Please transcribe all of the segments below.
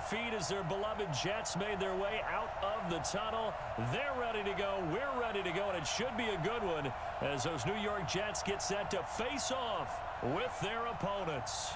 feet as their beloved Jets made their way out of the tunnel. They're ready to go. We're ready to go, and it should be a good one as those New York Jets get set to face off with their opponents.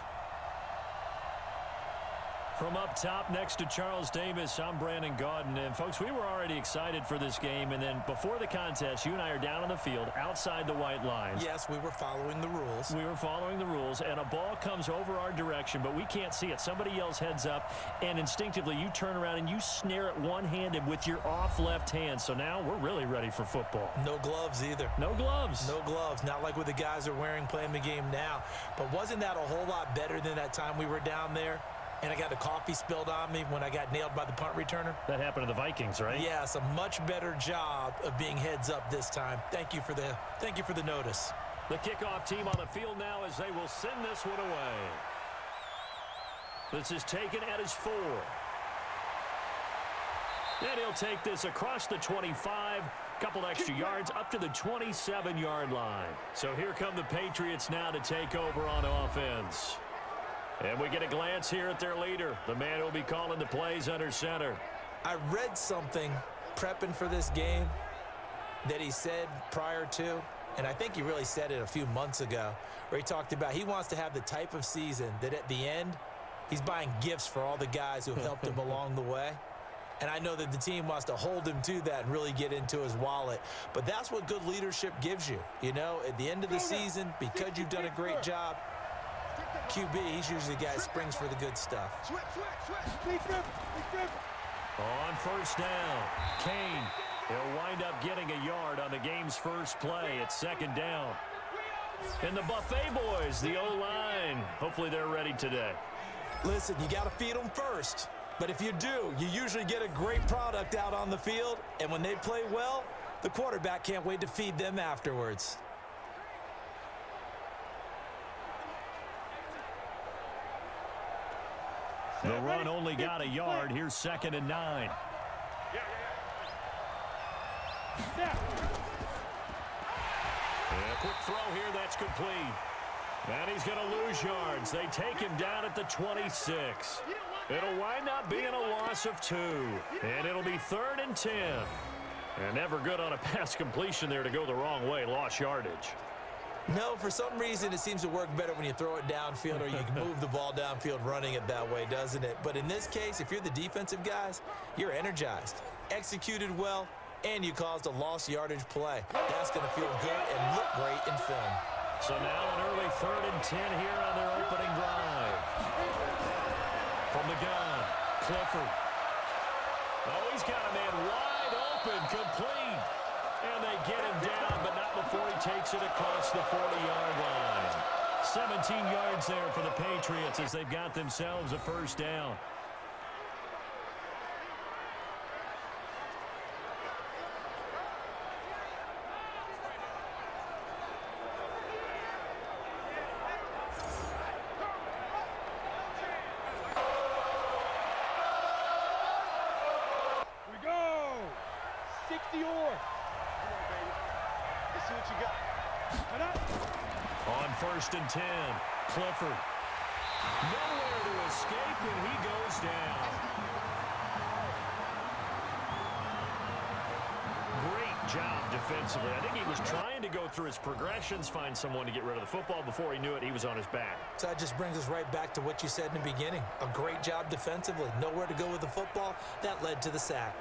From up top next to Charles Davis, I'm Brandon Gaudin. And, folks, we were already excited for this game. And then before the contest, you and I are down on the field outside the white lines. Yes, we were following the rules. We were following the rules, and a ball comes over our direction, but we can't see it. Somebody yells heads up, and instinctively you turn around and you snare it one-handed with your off left hand. So now we're really ready for football. No gloves either. No gloves. No gloves. Not like what the guys are wearing playing the game now. But wasn't that a whole lot better than that time we were down there? And I got the coffee spilled on me when I got nailed by the punt returner. That happened to the Vikings, right? Yes, a much better job of being heads up this time. Thank you for the notice. The kickoff team on the field now as they will send this one away. This is taken at his 4. And he'll take this across the 25, couple extra yards up to the 27-yard line. So here come the Patriots now to take over on offense. And we get a glance here at their leader, the man who will be calling the plays under center. I read something prepping for this game that he said prior to, and I think he really said it a few months ago, where he talked about he wants to have the type of season that at the end, he's buying gifts for all the guys who have helped him along the way. And I know that the team wants to hold him to that and really get into his wallet. But that's what good leadership gives you. You know, at the end of the season, because you've done a great job, QB, he's usually the guy that springs for the good stuff. On first down, Kane. He'll wind up getting a yard on the game's first play. It's second down. And the Buffet boys, the O-line, hopefully they're ready today. Listen, you got to feed them first. But if you do, you usually get a great product out on the field. And when they play well, the quarterback can't wait to feed them afterwards. The run only got a yard. Here's 2nd and 9. And a quick throw here. That's complete. And he's going to lose yards. They take him down at the 26. It'll wind up being a loss of 2. And it'll be 3rd and 10. And never good on a pass completion there to go the wrong way. Lost yardage. No, for some reason it seems to work better when you throw it downfield or you can move the ball downfield running it that way, doesn't it? But in this case, if you're the defensive guys, you're energized, executed well, and you caused a lost yardage play. That's going to feel good and look great in film. So now an early 3rd and 10 here on their opening drive. From the gun, Clifford. Oh, he's got a man wide open, complete. And they get him down, but not before he takes it across the 40-yard line. 17 yards there for the Patriots as they've got themselves a first down. Here we go. 60-yard. Let's see what you got. On 1st and 10, Clifford. Nowhere to escape, and he goes down. Great job defensively. I think he was trying to go through his progressions, find someone to get rid of the football. Before he knew it, he was on his back. So that just brings us right back to what you said in the beginning. A great job defensively. Nowhere to go with the football. That led to the sack.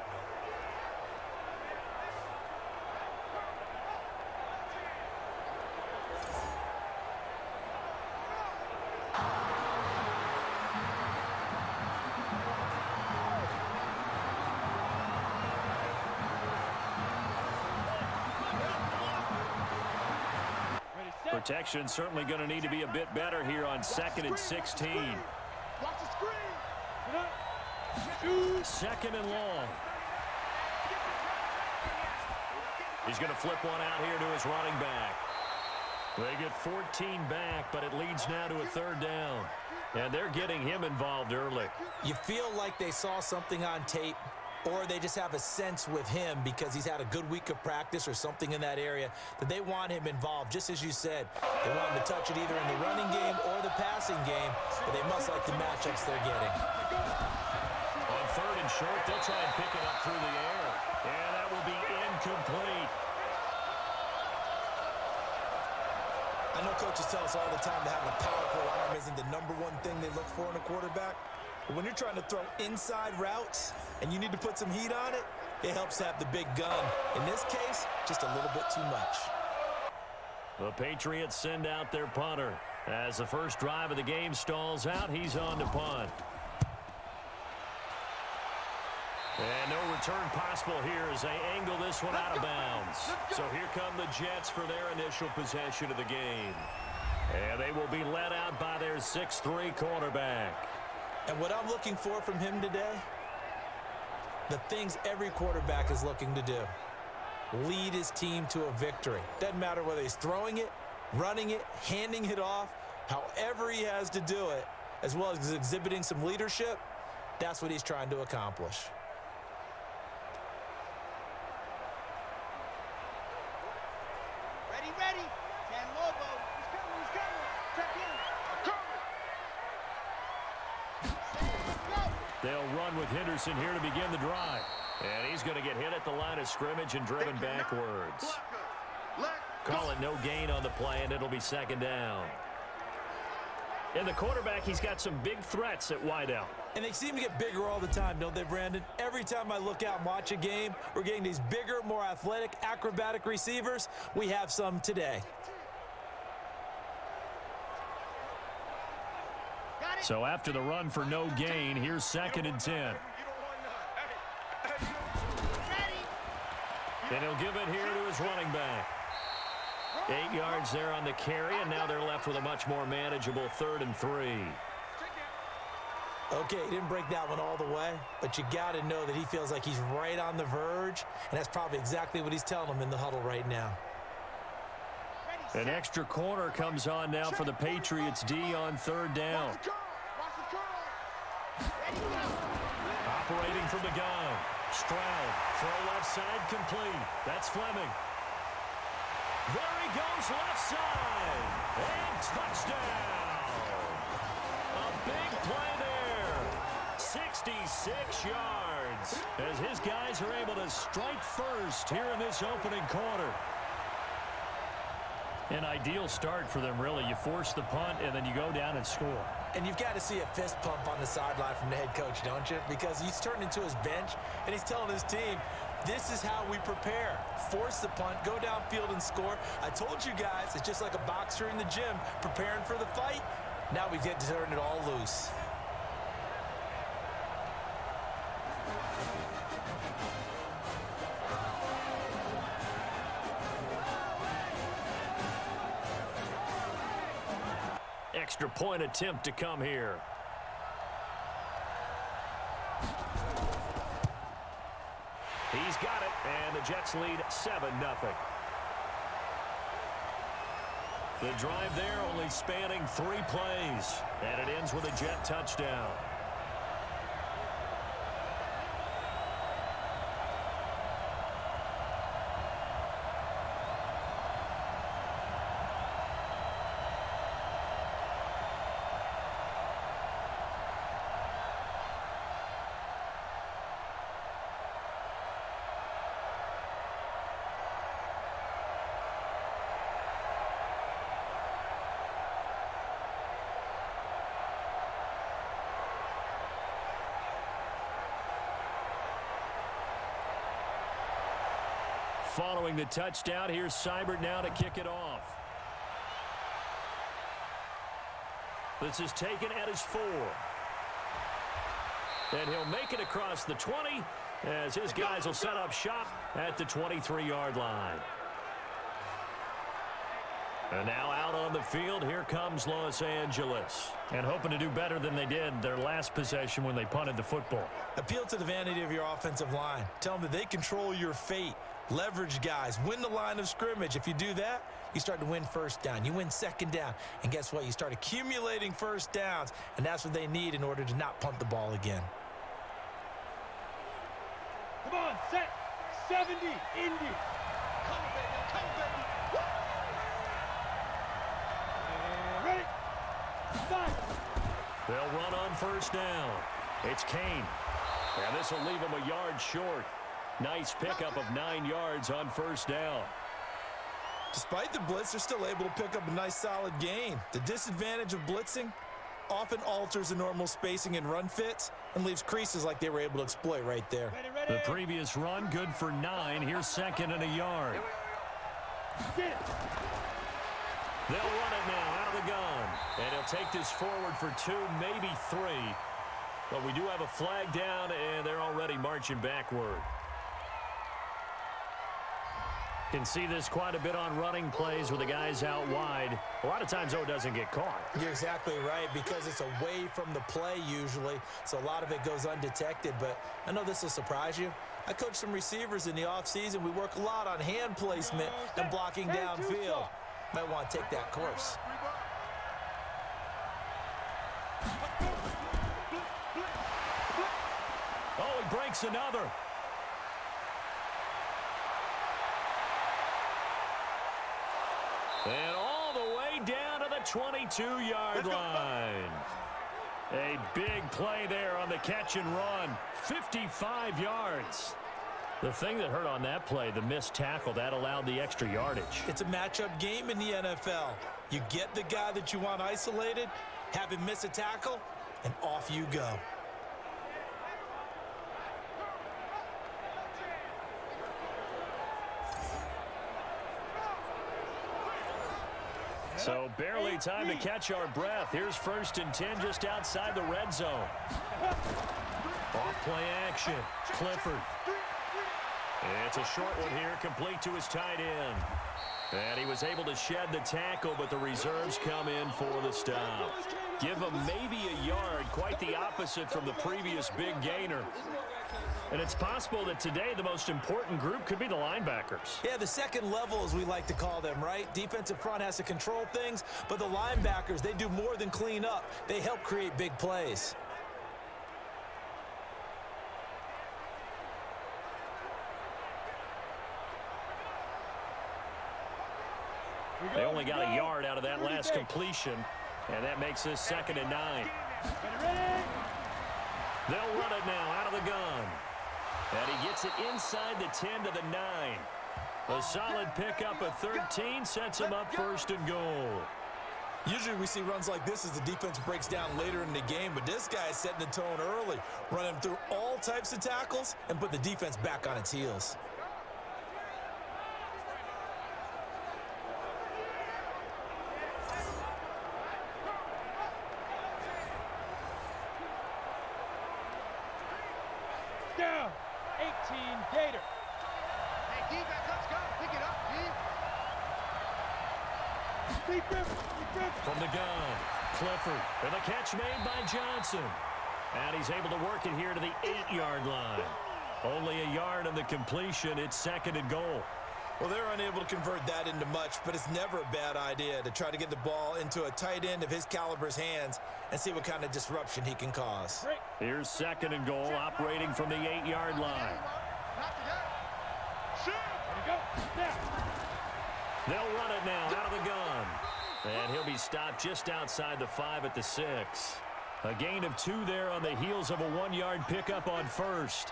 Protection certainly going to need to be a bit better here on 2nd and 16. Second and long. He's going to flip one out here to his running back. They get 14 back, but it leads now to a 3rd down. And they're getting him involved early. You feel like they saw something on tape, or they just have a sense with him because he's had a good week of practice or something in that area that they want him involved. Just as you said, they want him to touch it either in the running game or the passing game, but they must like the matchups they're getting. short. They'll try and pick it up through the air. And that will be incomplete. I know coaches tell us all the time that having a powerful arm isn't the number one thing they look for in a quarterback. But when you're trying to throw inside routes and you need to put some heat on it, it helps to have the big gun. In this case, just a little bit too much. The Patriots send out their punter. As the first drive of the game stalls out, he's on to punt. And no return possible here as they angle this one out of bounds. So here come the Jets for their initial possession of the game. And they will be led out by their 6'3" quarterback. And what I'm looking for from him today, the things every quarterback is looking to do. Lead his team to a victory. Doesn't matter whether he's throwing it, running it, handing it off, however he has to do it, as well as exhibiting some leadership, that's what he's trying to accomplish. Ready. San Lobo. He's coming. Check in. They'll run with Henderson here to begin the drive. And he's going to get hit at the line of scrimmage and driven backwards. Call it no gain on the play, and it'll be second down. And the quarterback, he's got some big threats at wideout. And they seem to get bigger all the time, don't they, Brandon? Every time I look out and watch a game, we're getting these bigger, more athletic, acrobatic receivers. We have some today. So after the run for no gain, here's 2nd and 10. And he'll give it here to his running back. 8 yards there on the carry, and now they're left with a much more manageable 3rd and 3. Okay, he didn't break that one all the way, but you got to know that he feels like he's right on the verge, and that's probably exactly what he's telling them in the huddle right now. An extra corner comes on now for the Patriots D on 3rd down. Operating from the gun. Stroud, throw left side, complete. That's Fleming. There he goes, left side. And touchdown. A big play there. 66 yards. As his guys are able to strike first here in this opening quarter. An ideal start for them, really. You force the punt, and then you go down and score. And you've got to see a fist pump on the sideline from the head coach, don't you? Because he's turned into his bench, and he's telling his team, this is how we prepare. Force the punt, go downfield and score. I told you guys, it's just like a boxer in the gym preparing for the fight. Now we get to turn it all loose. Extra point attempt to come here. He's got it, and the Jets lead 7-0. The drive there only spanning 3 plays, and it ends with a Jet touchdown. Following the touchdown, here's Seibert now to kick it off. This is taken at his 4. And he'll make it across the 20 as his guys will set up shop at the 23-yard line. And now out on the field, here comes Los Angeles. And hoping to do better than they did their last possession when they punted the football. Appeal to the vanity of your offensive line. Tell them that they control your fate. Leverage guys. Win the line of scrimmage. If you do that, you start to win first down. You win 2nd down. And guess what? You start accumulating first downs. And that's what they need in order to not punt the ball again. Come on, set. 70, Indy. Come, baby. Woo! And ready. Stop. They'll run on first down. It's Kane. And this will leave him a yard short. Nice pickup of 9 yards on first down. Despite the blitz, they're still able to pick up a nice solid gain. The disadvantage of blitzing often alters the normal spacing and run fits and leaves creases like they were able to exploit right there. The previous run, good for 9. Here's second and a yard. They'll run it now out of the gun. And he'll take this forward for 2, maybe 3. But we do have a flag down, and they're already marching backward. Can see this quite a bit on running plays with the guys out wide. A lot of times, though, it doesn't get caught. You're exactly right, because it's away from the play usually, so a lot of it goes undetected. But I know this will surprise you. I coach some receivers in the offseason. We work a lot on hand placement and blocking downfield. Might want to take that course. Oh, he breaks another. And all the way down to the 22-yard line. A big play there on the catch and run. 55 yards. The thing that hurt on that play, the missed tackle, that allowed the extra yardage. It's a matchup game in the NFL. You get the guy that you want isolated, have him miss a tackle, and off you go. So barely time to catch our breath. Here's 1st and 10 just outside the red zone. Off play action. Clifford. It's a short one here, complete to his tight end. And he was able to shed the tackle, but the reserves come in for the stop. Give him maybe a yard, quite the opposite from the previous big gainer. And it's possible that today the most important group could be the linebackers. Yeah, the second level, as we like to call them, right? Defensive front has to control things, but the linebackers, they do more than clean up. They help create big plays. They only got a yard out of that last completion, and that makes this 2nd and 9. They'll run it now out of the gun. And he gets it inside the 10 to the 9. A solid pickup of 13 sets him up 1st and goal. Usually we see runs like this as the defense breaks down later in the game, but this guy is setting the tone early, running through all types of tackles and put the defense back on its heels. Down. 18 Gator. Hey, defense, let's go. Pick it up, D. Defense. From the gun, Clifford. And the catch made by Johnson. And he's able to work it here to the 8-yard line. Only a yard on the completion. It's 2nd and goal. Well, they're unable to convert that into much, but it's never a bad idea to try to get the ball into a tight end of his caliber's hands and see what kind of disruption he can cause. Here's 2nd and goal, operating from the 8-yard line. They'll run it now out of the gun. And he'll be stopped just outside the 5 at the 6. A gain of 2 there on the heels of a 1-yard pickup on 1st.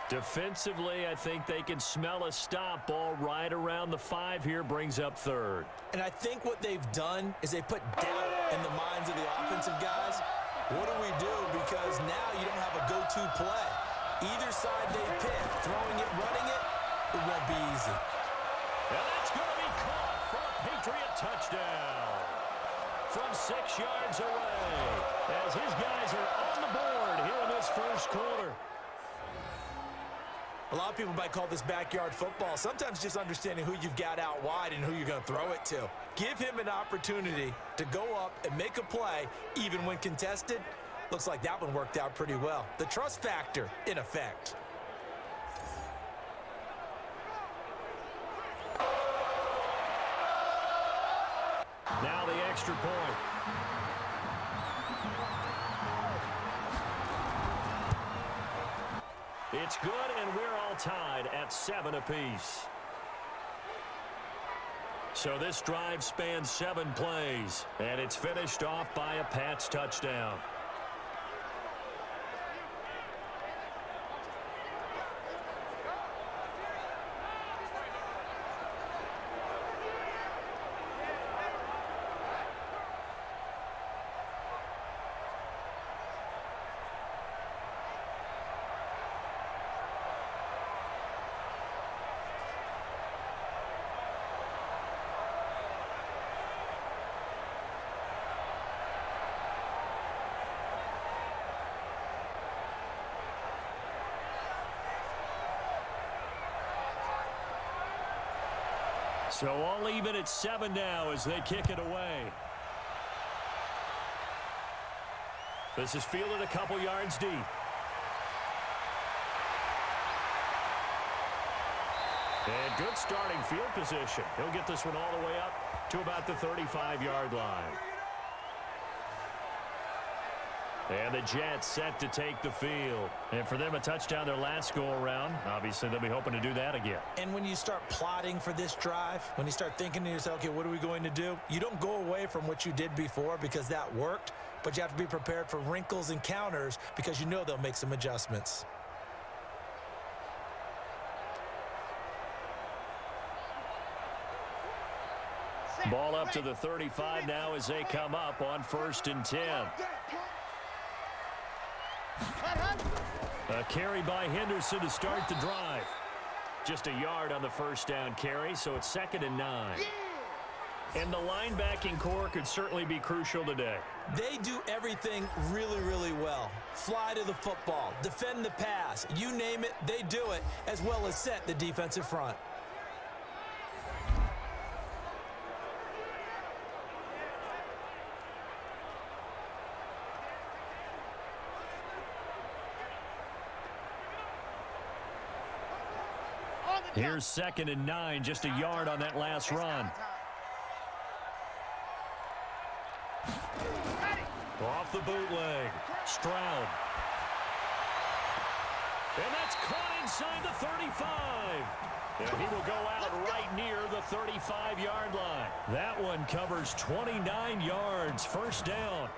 Defensively, I think they can smell a stop. Ball right around the 5 here, brings up 3rd. And I think what they've done is they put doubt in the minds of the offensive guys. What do we do? Because now you don't have a go-to play. Either side they pick, throwing it, running it, it won't be easy. And that's going to be caught for a Patriot touchdown from 6 yards away as his guys are on the board here in this 1st quarter. A lot of people might call this backyard football. Sometimes just understanding who you've got out wide and who you're going to throw it to. Give him an opportunity to go up and make a play, even when contested. Looks like that one worked out pretty well. The trust factor in effect. Now the extra point. It's good, and we're all tied at 7 apiece. So this drive spans 7 plays, and it's finished off by a Pats touchdown. So all even at 7 now as they kick it away. This is fielded a couple yards deep. And good starting field position. He'll get this one all the way up to about the 35-yard line. And the Jets set to take the field. And for them, a touchdown their last go-around. Obviously, they'll be hoping to do that again. And when you start plotting for this drive, when you start thinking to yourself, okay, what are we going to do? You don't go away from what you did before because that worked, but you have to be prepared for wrinkles and counters because you know they'll make some adjustments. Ball up to the 35 now as they come up on 1st and 10. A carry by Henderson to start the drive. Just a yard on the first down carry, so it's 2nd and 9. And the linebacking core could certainly be crucial today. They do everything really, really well. Fly to the football, defend the pass, you name it, they do it, as well as set the defensive front. Here's 2nd and 9, just a yard on that last run. Off the bootleg, Stroud. And that's caught inside the 35. And he will go out right near the 35-yard line. That one covers 29 yards, 1st down.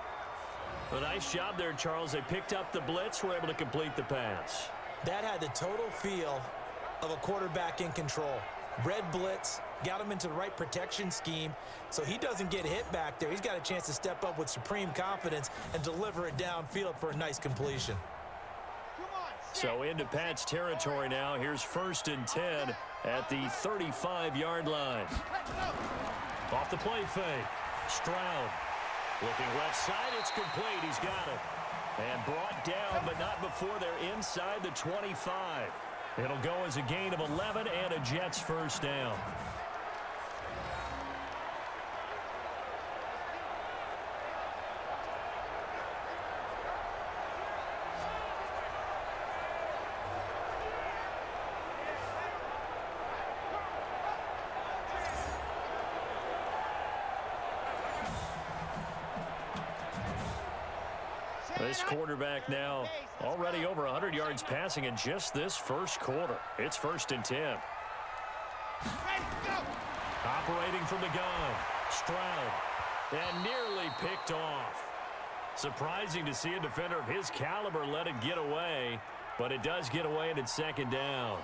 A nice job there, Charles. They picked up the blitz, were able to complete the pass. That had the total feel of a quarterback in control. Red blitz, got him into the right protection scheme, so he doesn't get hit back there. He's got a chance to step up with supreme confidence and deliver it downfield for a nice completion. So into Pat's territory now. Here's 1st and 10 at the 35-yard line. Off the play fake. Stroud looking left side. It's complete. He's got it. And brought down, but not before they're inside the 25. It'll go as a gain of 11 and a Jets 1st down. This quarterback now already over 100 yards passing in just this first quarter. It's 1st and 10. Operating from the gun, Stroud, and nearly picked off. Surprising to see a defender of his caliber let it get away, but it does get away and it's 2nd down.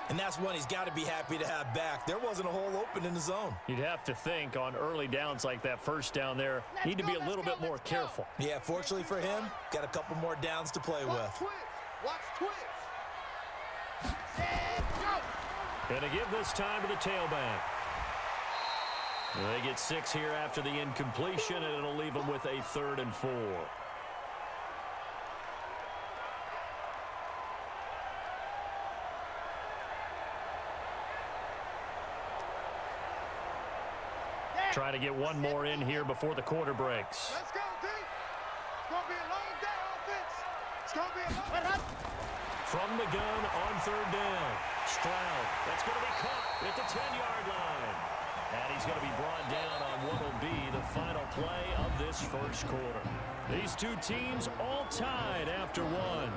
And that's one he's got to be happy to have back. There wasn't a hole open in the zone. You'd have to think on early downs like that 1st down there, need to be a little bit more careful. Yeah, fortunately for him, got a couple more downs to play with. Watch twist. And to give this time to the tailback. They get 6 here after the incompletion, and it'll leave them with a 3rd and 4. Try to get one more in here before the quarter breaks. Let's go, D. It's going to be a long day, offense. It's going to be a long day. From the gun on 3rd down. Stroud. That's going to be caught at the 10-yard line. And he's going to be brought down on what will be the final play of this first quarter. These two teams all tied after one.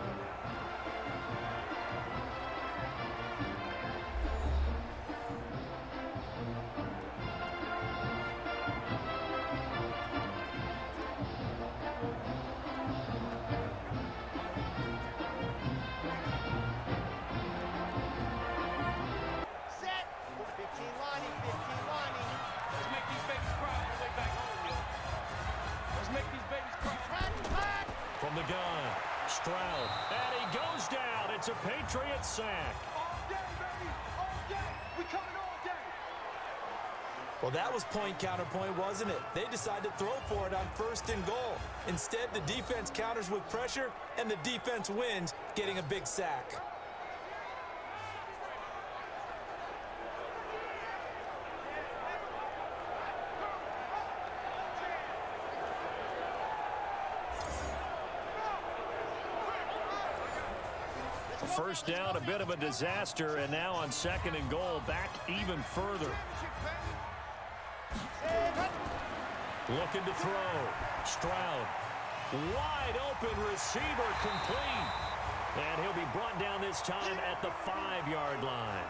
From the gun, Stroud, and he goes down. It's a Patriot sack. All day, baby. All day. We coming all day. Well, that was point counterpoint, wasn't it? They decided to throw for it on 1st and goal. Instead, the defense counters with pressure, and the defense wins, getting a big sack. First down, a bit of a disaster, and now on 2nd and goal, back even further. Looking to throw. Stroud. Wide open receiver, complete. And he'll be brought down this time at the 5-yard line.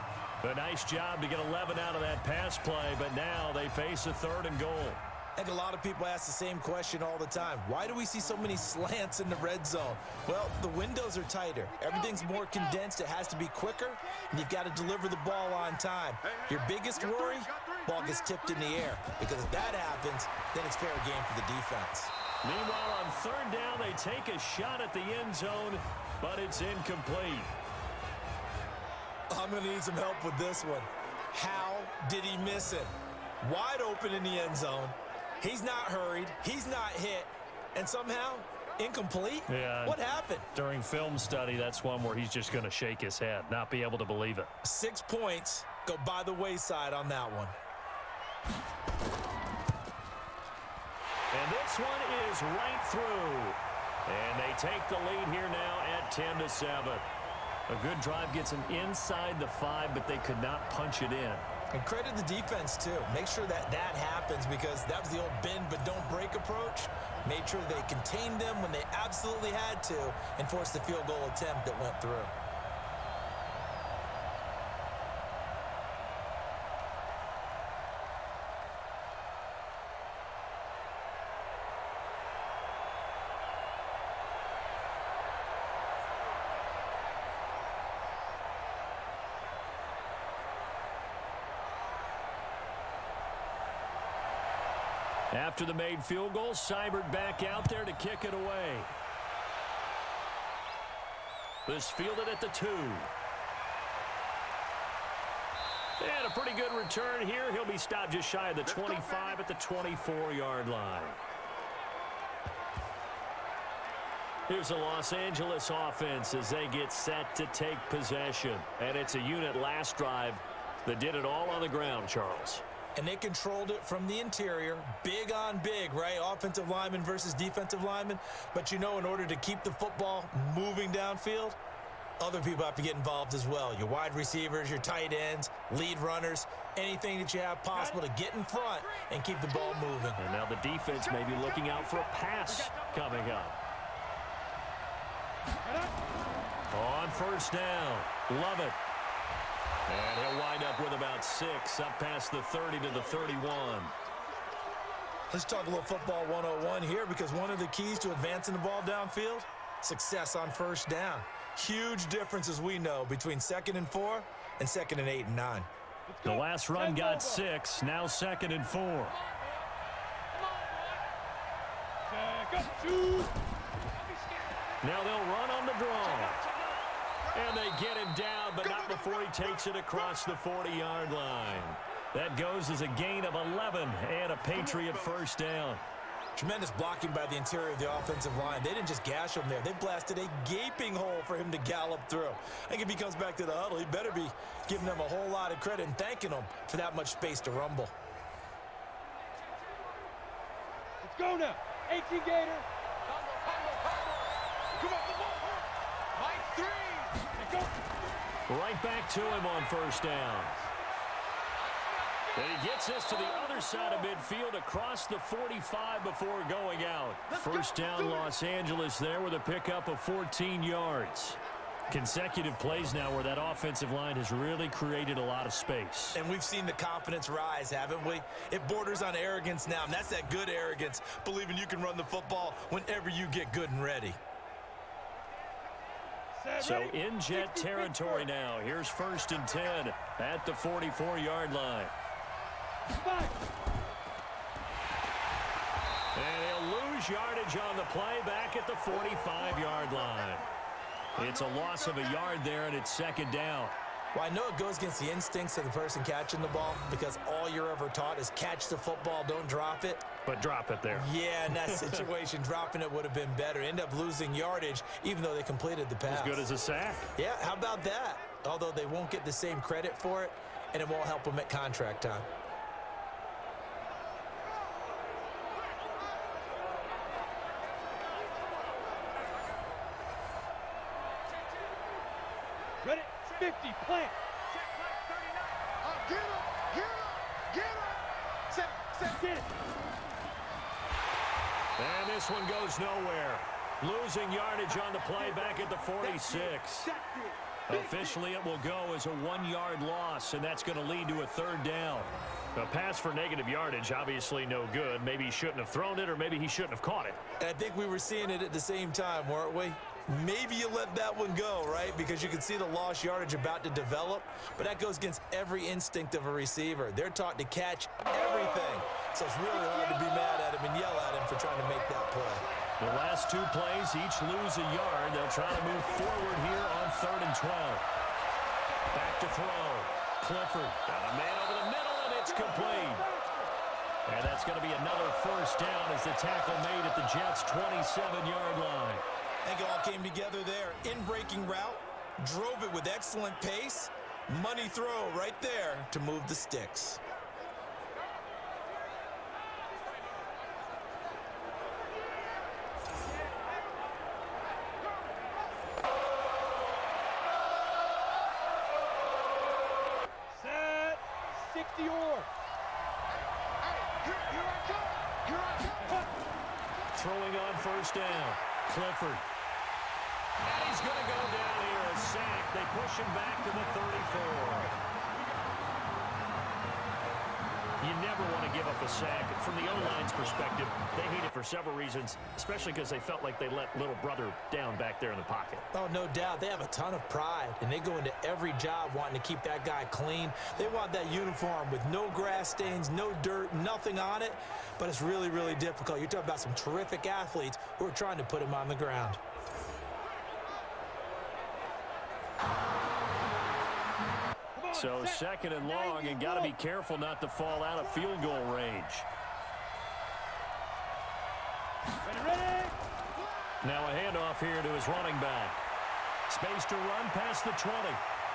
A nice job to get 11 out of that pass play, but now they face a 3rd and goal. I think a lot of people ask the same question all the time. Why do we see so many slants in the red zone? Well, the windows are tighter. Everything's more condensed. It has to be quicker, and you've got to deliver the ball on time. Your biggest worry, ball gets tipped in the air, because if that happens, then it's fair game for the defense. Meanwhile, on 3rd down, they take a shot at the end zone, but it's incomplete. I'm going to need some help with this one. How did he miss it? Wide open in the end zone. He's not hurried. He's not hit. And somehow, incomplete? Yeah. What happened? During film study, that's one where he's just going to shake his head, not be able to believe it. 6 points go by the wayside on that one. And this one is right through. And they take the lead here now at 10-7. A good drive gets them inside the 5, but they could not punch it in. And credit the defense, too. Make sure that happens, because that was the old bend but don't break approach. Made sure they contained them when they absolutely had to and forced the field goal attempt that went through. After the made field goal, Seibert back out there to kick it away. This fielded at the 2. And a pretty good return here. He'll be stopped just shy of the 25 at the 24-yard line. Here's the Los Angeles offense as they get set to take possession. And it's a unit last drive that did it all on the ground, Charles. And they controlled it from the interior, big on big, right? Offensive lineman versus defensive lineman. But, you know, in order to keep the football moving downfield, other people have to get involved as well. Your wide receivers, your tight ends, lead runners, anything that you have possible to get in front and keep the ball moving. And now the defense may be looking out for a pass coming up. On 1st down, love it. And he'll wind up with about 6, up past the 30 to the 31. Let's talk a little football 101 here, because one of the keys to advancing the ball downfield, success on 1st down. Huge difference, as we know, between 2nd and 4 and 2nd and 8 and 9. The last run got 6, now 2nd and 4. Now they'll run on the draw. And they get him down, but not before he takes it across the 40-yard line. That goes as a gain of 11 and a Patriot 1st down. Tremendous blocking by the interior of the offensive line. They didn't just gash him there. They blasted a gaping hole for him to gallop through. I think if he comes back to the huddle, he better be giving them a whole lot of credit and thanking them for that much space to rumble. Let's go now. 18 Gator. Come on, Mike 3. Right back to him on 1st down. And he gets this to the other side of midfield across the 45 before going out. 1st down, Los Angeles there with a pickup of 14 yards. Consecutive plays now where that offensive line has really created a lot of space. And we've seen the confidence rise, haven't we? It borders on arrogance now, and that's that good arrogance, believing you can run the football whenever you get good and ready. So in jet territory now. Here's 1st and 10 at the 44-yard line. And he'll lose yardage on the play back at the 45-yard line. It's a loss of a yard there, and it's 2nd down. Well, I know it goes against the instincts of the person catching the ball, because all you're ever taught is catch the football, don't drop it. But drop it there. Yeah, in that situation, dropping it would have been better. End up losing yardage, even though they completed the pass. As good as a sack. Yeah, how about that? Although they won't get the same credit for it, and it won't help them at contract time. Ready? 50, plant. Get him! Get it! And this one goes nowhere. Losing yardage on the play back at the 46. Officially, it will go as a 1-yard loss, and that's going to lead to a 3rd down. A pass for negative yardage, obviously no good. Maybe he shouldn't have thrown it, or maybe he shouldn't have caught it. And I think we were seeing it at the same time, weren't we? Maybe you let that one go, right? Because you can see the lost yardage about to develop, but that goes against every instinct of a receiver. They're taught to catch everything. So it's really hard to be mad at him and yell at him for trying to make that play. The last 2 plays, each lose a yard. They'll try to move forward here on 3rd and 12. Back to throw. Clifford got a man over the middle, and it's complete. And that's going to be another 1st down as the tackle made at the Jets' 27-yard line. I think it all came together there. In-breaking route, drove it with excellent pace. Money throw right there to move the Stix. Set. 60 or. Here I come! Throwing on 1st down. Clifford. And he's going to go down here, a sack. They push him back to the 34. You never want to give up a sack. From the O-line's perspective, they hate it for several reasons, especially because they felt like they let little brother down back there in the pocket. Oh, no doubt. They have a ton of pride, and they go into every job wanting to keep that guy clean. They want that uniform with no grass stains, no dirt, nothing on it, but it's really, really difficult. You're talking about some terrific athletes who are trying to put him on the ground. So 2nd and long, and got to be careful not to fall out of field goal range. Ready? Now a handoff here to his running back. Space to run past the 20.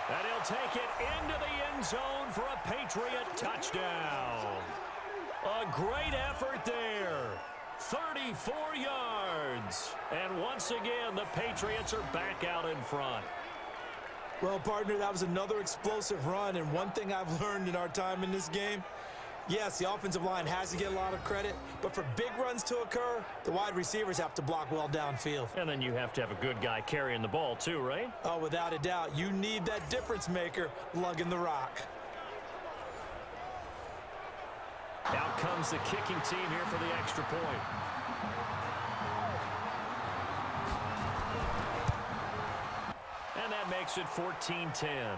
And he'll take it into the end zone for a Patriot touchdown. A great effort there. 34 yards. And once again, the Patriots are back out in front. Well, partner, that was another explosive run, and one thing I've learned in our time in this game, yes, the offensive line has to get a lot of credit, but for big runs to occur, the wide receivers have to block well downfield. And then you have to have a good guy carrying the ball too, right? Oh, without a doubt. You need that difference maker lugging the rock. Out comes the kicking team here for the extra point. And that makes it 14-10.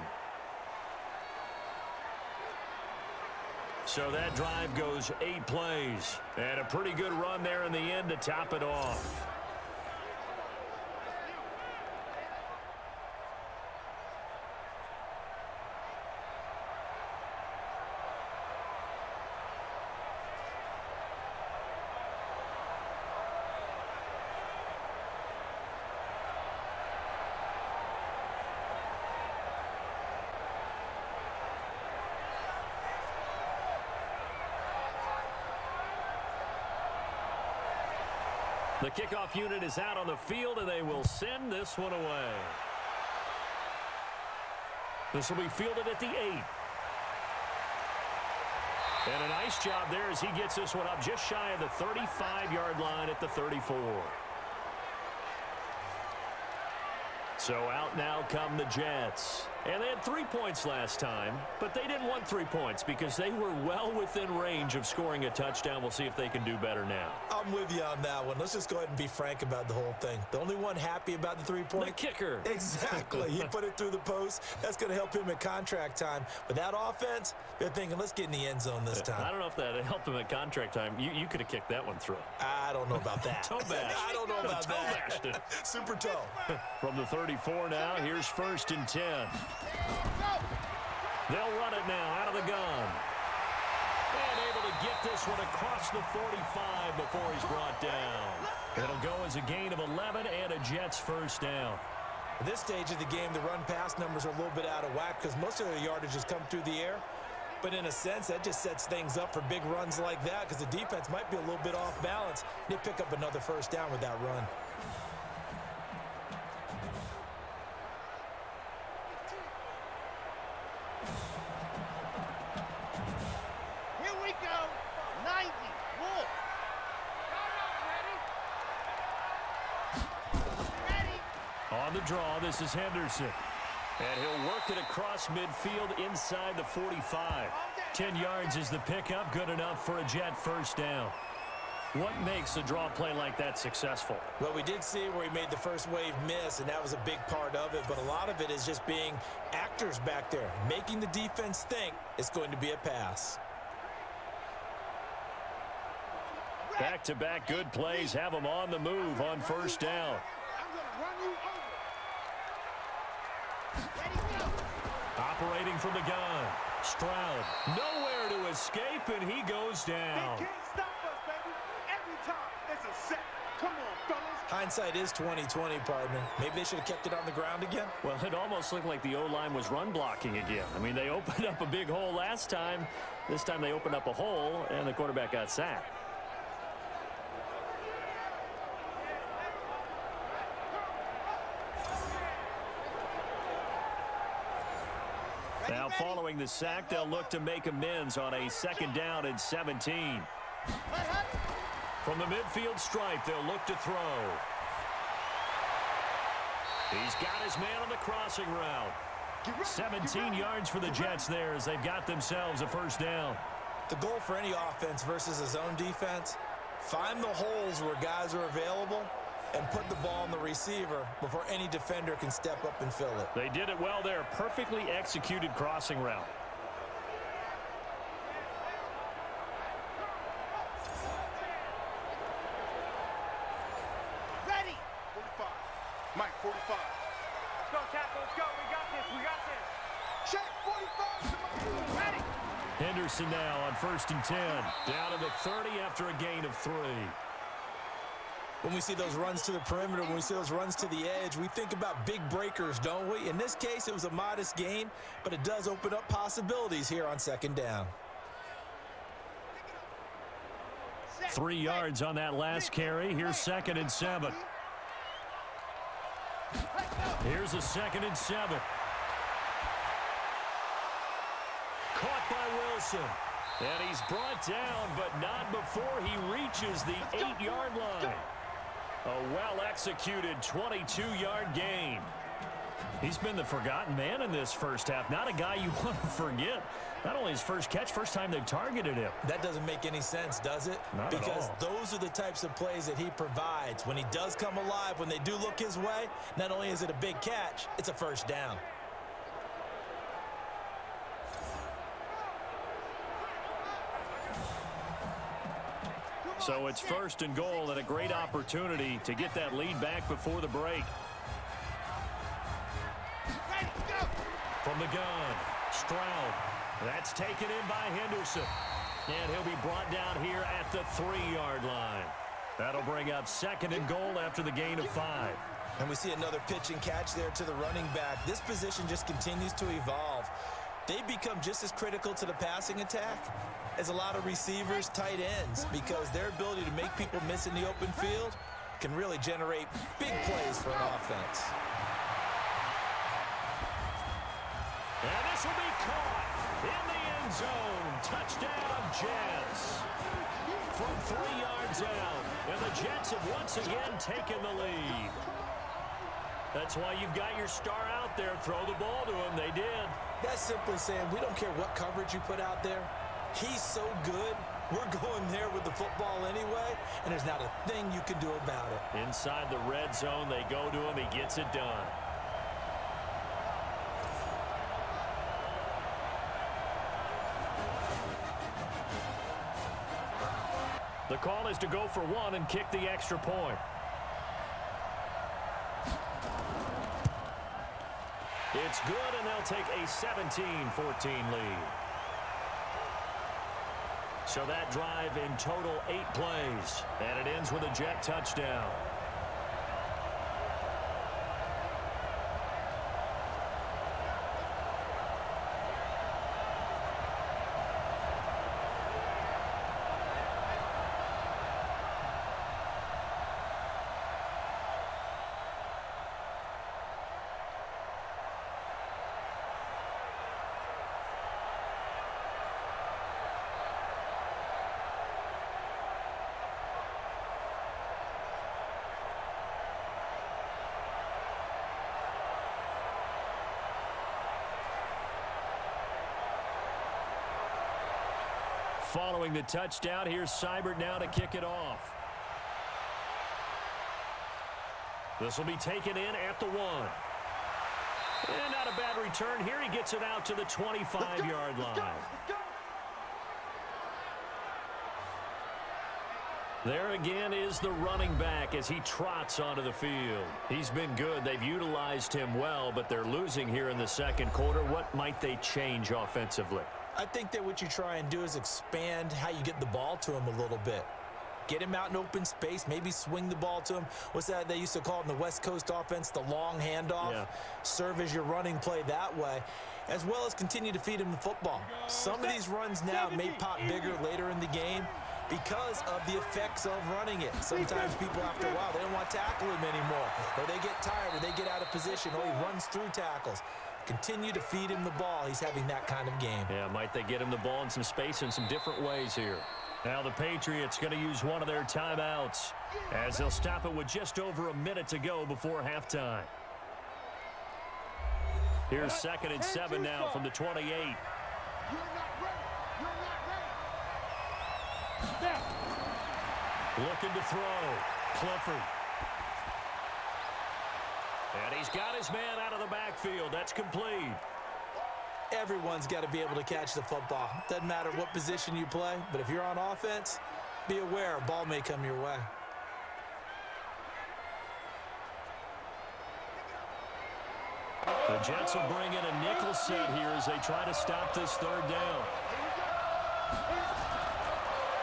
So that drive goes 8 plays. And a pretty good run there in the end to top it off. The kickoff unit is out on the field, and they will send this one away. This will be fielded at the 8. And a nice job there as he gets this one up just shy of the 35-yard line at the 34. So out now come the Jets. And they had 3 points last time, but they didn't want 3 points because they were well within range of scoring a touchdown. We'll see if they can do better now. I'm with you on that one. Let's just go ahead and be frank about the whole thing. The only one happy about the 3-point. The kicker. Exactly. He put it through the post. That's going to help him at contract time. But that offense, they're thinking, let's get in the end zone this time. I don't know if that helped him at contract time. You could have kicked that one through. I don't know about that. Toe bash. I don't know about toe that. bashed it. Super toe. From the 34 now, here's 1st and 10. They'll run it now out of the gun. And able to get this one across the 45 before he's brought down. It'll go as a gain of 11 and a Jets 1st down. At this stage of the game, the run-pass numbers are a little bit out of whack because most of the yardage has come through the air. But in a sense, that just sets things up for big runs like that because the defense might be a little bit off balance. They pick up another 1st down with that run. draw. This is Henderson. And he'll work it across midfield inside the 45. 10 yards is the pickup. Good enough for a Jet first down. What makes a draw play like that successful? Well, we did see where he made the first wave miss, and that was a big part of it. But a lot of it is just being actors back there, making the defense think it's going to be a pass. Back-to-back good plays have them on the move on first down. I'm going to run you over. Ready, go. Operating from the gun. Stroud nowhere to escape, and he goes down. They can't stop us, baby. Every time it's a set. Come on, fellas. Hindsight is 20/20, partner. Maybe they should have kept it on the ground again. Well, it almost looked like the O-line was run blocking again. I mean, they opened up a big hole last time. This time they opened up a hole, and the quarterback got sacked. Now, following the sack, they'll look to make amends on a second down and 17. From the midfield stripe, they'll look to throw. He's got his man on the crossing route. 17 yards for the Jets there as they've got themselves a first down. The goal for any offense versus a zone defense, find the holes where guys are available and put the ball on the receiver before any defender can step up and fill it. They did it well there. Perfectly executed crossing route. Ready. 45. Mike, 45. Let's go, Tackle. Let's go. We got this. We got this. Check 45. Ready. Henderson now on 1st and 10. Down to the 30 after a gain of 3. When we see those runs to the perimeter, when we see those runs to the edge, we think about big breakers, don't we? In this case, it was a modest gain, but it does open up possibilities here on second down. 3 yards on that last carry. Here's 2nd and 7. Here's a 2nd and 7. Caught by Wilson. And he's brought down, but not before he reaches the 8-yard line. A well-executed 22-yard gain. He's been the forgotten man in this first half. Not a guy you want to forget. Not only his first catch, first time they've targeted him. That doesn't make any sense, does it? Not because at all. Those are the types of plays that he provides. When he does come alive, when they do look his way, not only is it a big catch, it's a first down. So it's 1st and goal and a great opportunity to get that lead back before the break. Ready, go. From the gun, Stroud. That's taken in by Henderson. And he'll be brought down here at the 3-yard line. That'll bring up 2nd and goal after the gain of 5. And we see another pitch and catch there to the running back. This position just continues to evolve. They become just as critical to the passing attack as a lot of receivers, tight ends, because their ability to make people miss in the open field can really generate big plays for an offense. And this will be caught in the end zone. Touchdown, Jets. From 3 yards out. And the Jets have once again taken the lead. That's why you've got your star out there. Throw the ball to him. They did. That's simply saying we don't care what coverage you put out there. He's so good. We're going there with the football anyway, and there's not a thing you can do about it. Inside the red zone, they go to him. He gets it done. The call is to go for 1 and kick the extra point. It's good, and they'll take a 17-14 lead. So that drive in total 8 plays, and it ends with a Jet touchdown. Following the touchdown, here's Seibert now to kick it off. This will be taken in at the 1. And not a bad return here. He gets it out to the 25-yard line. There again is the running back as he trots onto the field. He's been good. They've utilized him well, but they're losing here in the second quarter. What might they change offensively? I think that what you try and do is expand how you get the ball to him a little bit. Get him out in open space, maybe swing the ball to him. What's that they used to call it in the West Coast offense, the long handoff? Yeah. Serve as your running play that way, as well as continue to feed him the football. Some of these runs now may pop bigger later in the game because of the effects of running it. Sometimes people, after a while, they don't want to tackle him anymore, or they get tired, or they get out of position, or he runs through tackles. Continue to feed him the ball. He's having that kind of game. Yeah, might they get him the ball in some space in some different ways here. Now the Patriots going to use one of their timeouts as they'll stop it with just over a minute to go before halftime. Here's 2nd and 7 now from the 28. You're not ready. Snap. Looking to throw. Clifford. And he's got his man out of the backfield. That's complete. Everyone's got to be able to catch the football. Doesn't matter what position you play, but if you're on offense, be aware a ball may come your way. The Jets will bring in a nickel set here as they try to stop this 3rd down.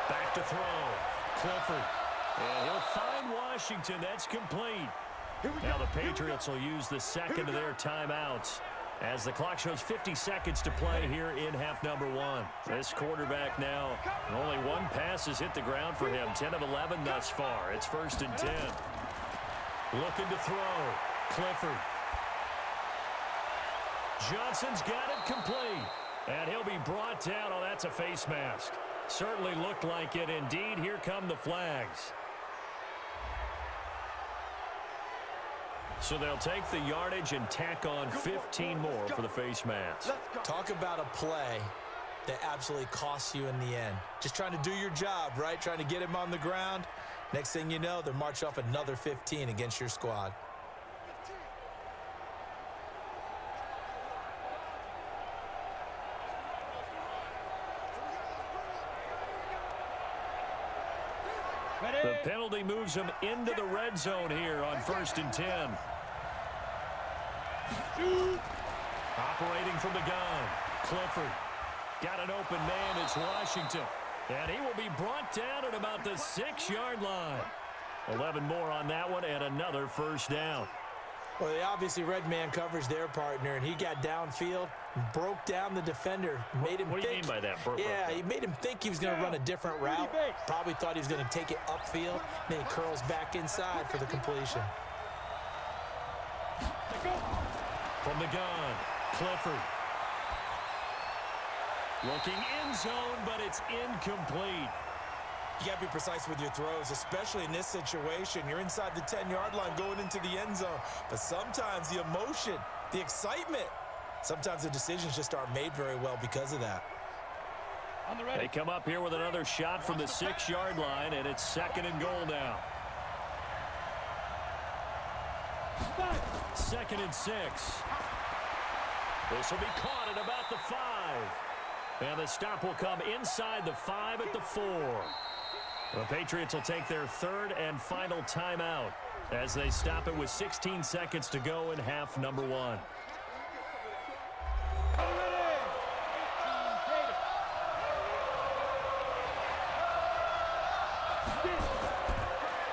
Back to throw. Clifford. And he'll find Washington. That's complete. Now the Patriots will use the second of their timeouts as the clock shows 50 seconds to play here in half number 1. This quarterback now, only one pass has hit the ground for him. 10 of 11 thus far. It's 1st and 10. Looking to throw. Clifford. Johnson's got it complete. And he'll be brought down. Oh, that's a face mask. Certainly looked like it. Indeed, here come the flags. So they'll take the yardage and tack on 15 more for the face mask. Talk about a play that absolutely costs you in the end. Just trying to do your job, right? Trying to get him on the ground. Next thing you know, they're marching off another 15 against your squad. The penalty moves him into the red zone here on 1st and 10. Operating from the gun. Clifford. Got an open man. It's Washington. And he will be brought down at about the 6-yard line. 11 more on that one and another 1st down. Well, they obviously red man coverage their partner, and he got downfield, broke down the defender, made him What do you mean by that? He made him think he was going to run a different route. Probably thought he was going to take it upfield. Then he curls back inside for the completion. From the gun, Clifford. Looking end zone, but it's incomplete. You got to be precise with your throws, especially in this situation. You're inside the 10-yard line going into the end zone. But sometimes the emotion, the excitement, sometimes the decisions just aren't made very well because of that. They come up here with another shot from the 6-yard line, and it's 2nd and goal now. 2nd and 6. This will be caught at about the 5. And the stop will come inside the 5 at the 4. The Patriots will take their 3rd and final timeout as they stop it with 16 seconds to go in half number 1.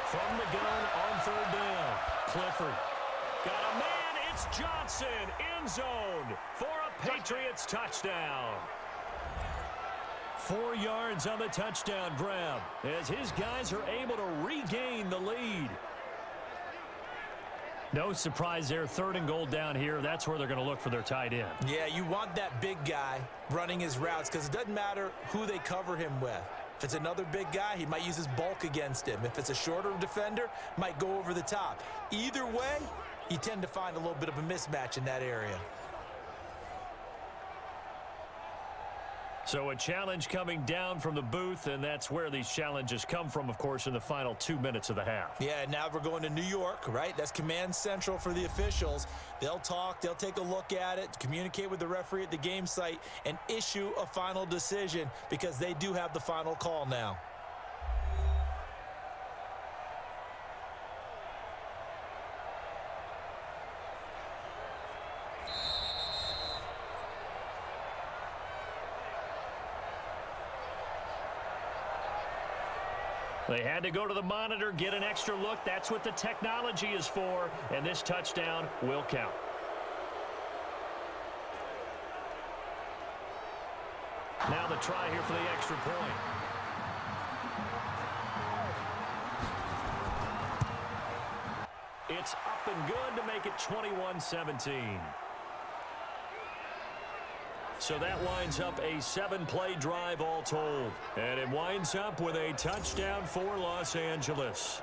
From the gun on 3rd down, Clifford. Got a man, it's Johnson, end zone for a Patriots touchdown. 4 yards on the touchdown grab as his guys are able to regain the lead. No surprise there, 3rd and goal down here. That's where they're going to look for their tight end. Yeah, you want that big guy running his routes because it doesn't matter who they cover him with. If it's another big guy, he might use his bulk against him. If it's a shorter defender, might go over the top. Either way, you tend to find a little bit of a mismatch in that area. So a challenge coming down from the booth, and that's where these challenges come from, of course, in the final 2 minutes of the half. Yeah, now we're going to New York, right? That's command central for the officials. They'll talk, they'll take a look at it, communicate with the referee at the game site, and issue a final decision because they do have the final call now. They had to go to the monitor, get an extra look. That's what the technology is for, and this touchdown will count. Now the try here for the extra point. It's up and good to make it 21-17. So that winds up a 7-play drive all told. And it winds up with a touchdown for Los Angeles.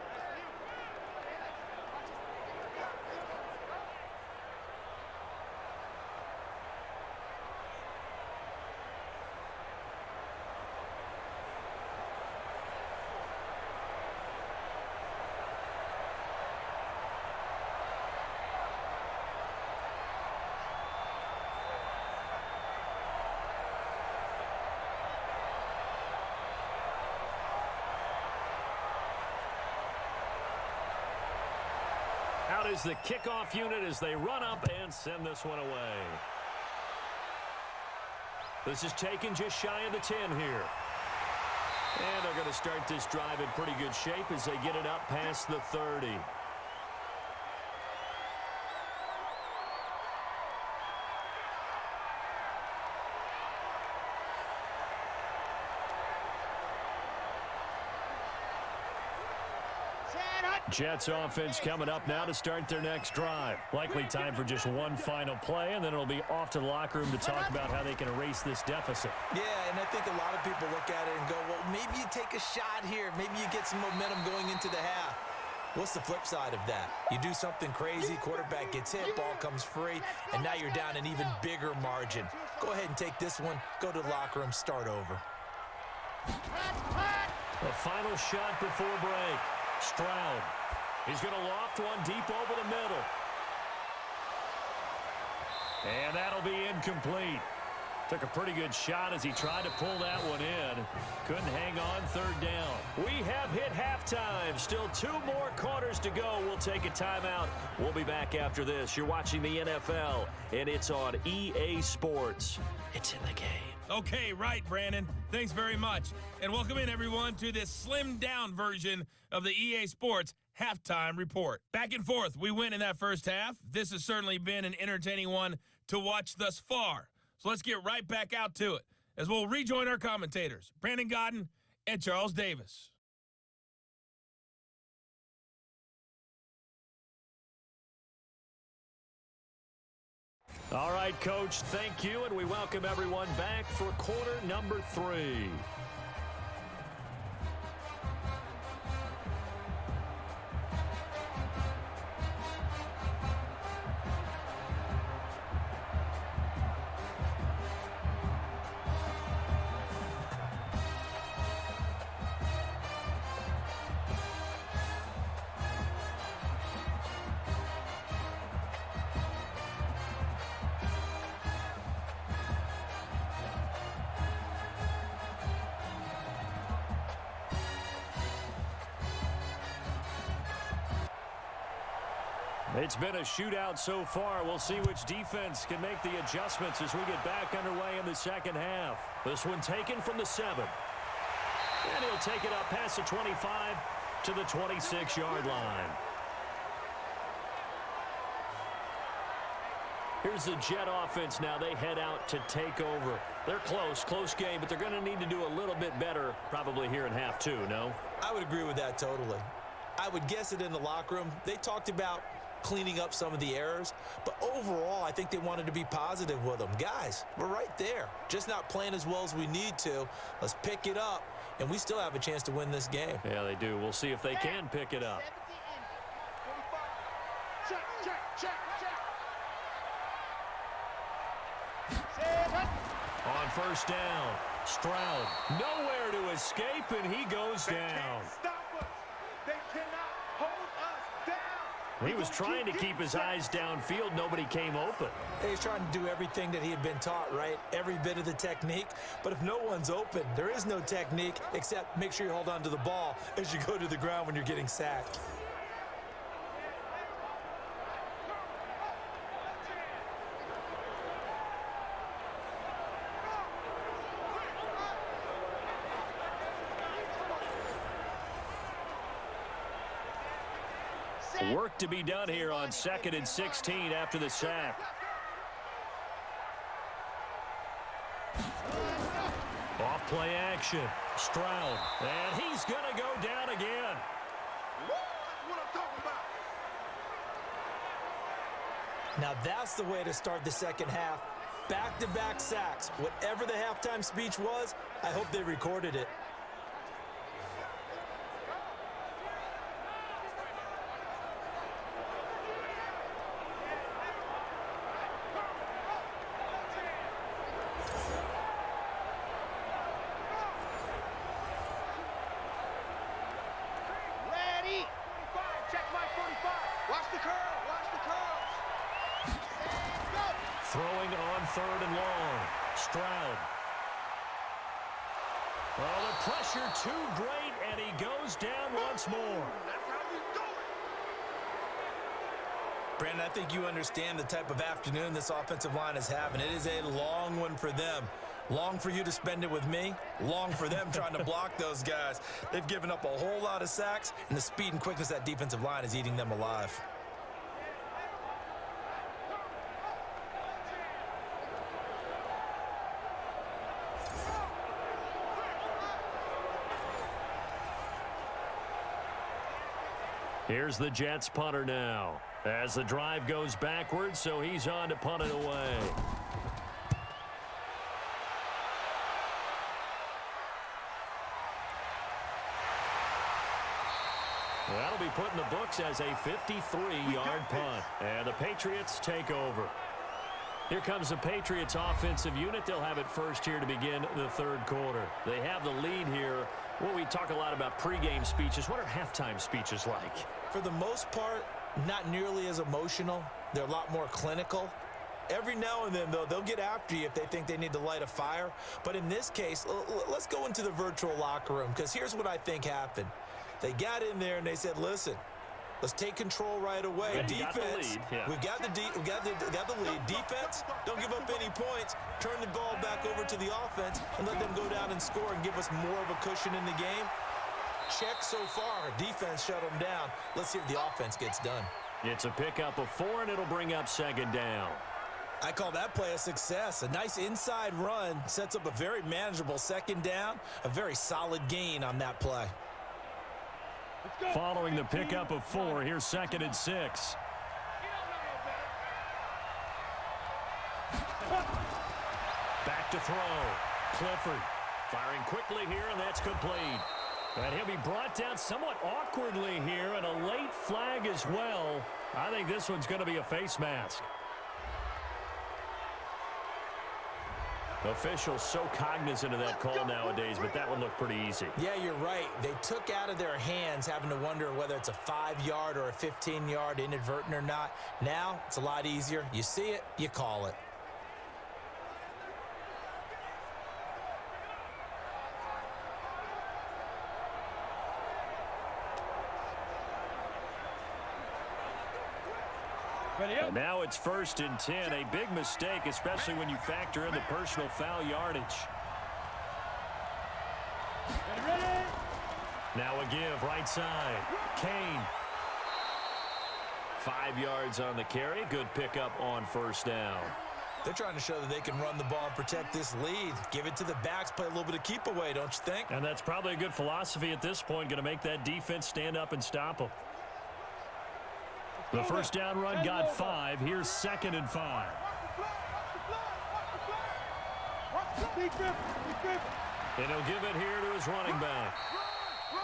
Out is the kickoff unit as they run up and send this one away. This is taken just shy of the 10 here. And they're going to start this drive in pretty good shape as they get it up past the 30. Jets offense coming up now to start their next drive. Likely time for just one final play, and then it'll be off to the locker room to talk about how they can erase this deficit. Yeah, and I think a lot of people look at it and go, well, maybe you take a shot here. Maybe you get some momentum going into the half. What's the flip side of that? You do something crazy, quarterback gets hit, ball comes free, and now you're down an even bigger margin. Go ahead and take this one, go to the locker room, start over. The final shot before break. Stroud. He's going to loft one deep over the middle. And that'll be incomplete. Took a pretty good shot as he tried to pull that one in. Couldn't hang on, third down. We have hit halftime. Still 2 more quarters to go. We'll take a timeout. We'll be back after this. You're watching the NFL, and it's on EA Sports. It's in the game. Okay, right, Brandon. Thanks very much. And welcome in, everyone, to this slimmed-down version of the EA Sports Halftime Report. Back and forth, we win in that first half. This has certainly been an entertaining one to watch thus far. So let's get right back out to it as we'll rejoin our commentators, Brandon Godden and Charles Davis. All right, Coach, thank you, and we welcome everyone back for quarter number 3. It's been a shootout so far. We'll see which defense can make the adjustments as we get back underway in the second half. This one taken from the 7. And he'll take it up past the 25 to the 26-yard line. Here's the Jet offense now. They head out to take over. They're close game, but they're going to need to do a little bit better probably here in half 2, no? I would agree with that totally. I would guess it in the locker room. They talked about cleaning up some of the errors, but overall, I think they wanted to be positive with them. Guys, we're right there. Just not playing as well as we need to. Let's pick it up, and we still have a chance to win this game. Yeah, they do. We'll see if they can pick it up. On first down, Stroud, nowhere to escape, and he goes They down. can't stop us. They cannot hold us down. He was trying to keep his eyes downfield. Nobody came open. He's trying to do everything that he had been taught, right? Every bit of the technique. But if no one's open, there is no technique except make sure you hold on to the ball as you go to the ground when you're getting sacked. Work to be done here on 2nd and 16 after the sack. Off play action. Stroud. And he's going to go down again. That's what I'm talking about. Now that's the way to start the second half. Back-to-back sacks. Whatever the halftime speech was, I hope they recorded it. Ready. 45, check my 45. Watch the curl, watch the curls. Go. Throwing on 3rd and long. Stroud. Oh, the pressure too great, and he goes down once more. That's how you do it. Brandon, I think you understand the type of afternoon this offensive line is having. It is a long one for them. Long for you to spend it with me. Long for them trying to block those guys. They've given up a whole lot of sacks, and the speed and quickness of that defensive line is eating them alive. Here's the Jets punter now. As the drive goes backwards, so he's on to punt it away. That'll be put in the books as a 53-yard punt. And the Patriots take over. Here comes the Patriots offensive unit. They'll have it first here to begin the third quarter. They have the lead here. Well, we talk a lot about pregame speeches. What are halftime speeches like? For the most part, not nearly as emotional. They're a lot more clinical. Every now and then, though, they'll get after you if they think they need to light a fire. But in this case, let's go into the virtual locker room, because here's what I think happened. They got in there and they said, listen, let's take control right away. Yeah, Defense, we've got the lead. Defense, don't give up any points. Turn the ball back over to the offense and let them go down and score and give us more of a cushion in the game. Check so far. Defense shut them down. Let's see if the offense gets done. It's a pickup of 4, and it'll bring up 2nd down. I call that play a success. A nice inside run sets up a very manageable 2nd down. A very solid gain on that play. Following the pickup of 4, here's 2nd and 6. Back to throw. Clifford firing quickly here, and that's complete. And he'll be brought down somewhat awkwardly here, and a late flag as well. I think this one's going to be a face mask. Officials so cognizant of that call nowadays, but that one looked pretty easy. Yeah, you're right. They took out of their hands having to wonder whether it's a 5-yard or a 15-yard inadvertent or not. Now, it's a lot easier. You see it, you call it. And now it's 1st and 10. A big mistake, especially when you factor in the personal foul yardage. Ready? Now a give, right side. Kane. 5 yards on the carry. Good pickup on 1st down. They're trying to show that they can run the ball and protect this lead. Give it to the backs, play a little bit of keep away, don't you think? And that's probably a good philosophy at this point. Going to make that defense stand up and stop them. The 1st down run got 5. Here's 2nd and 5. And he'll give it here to his running back.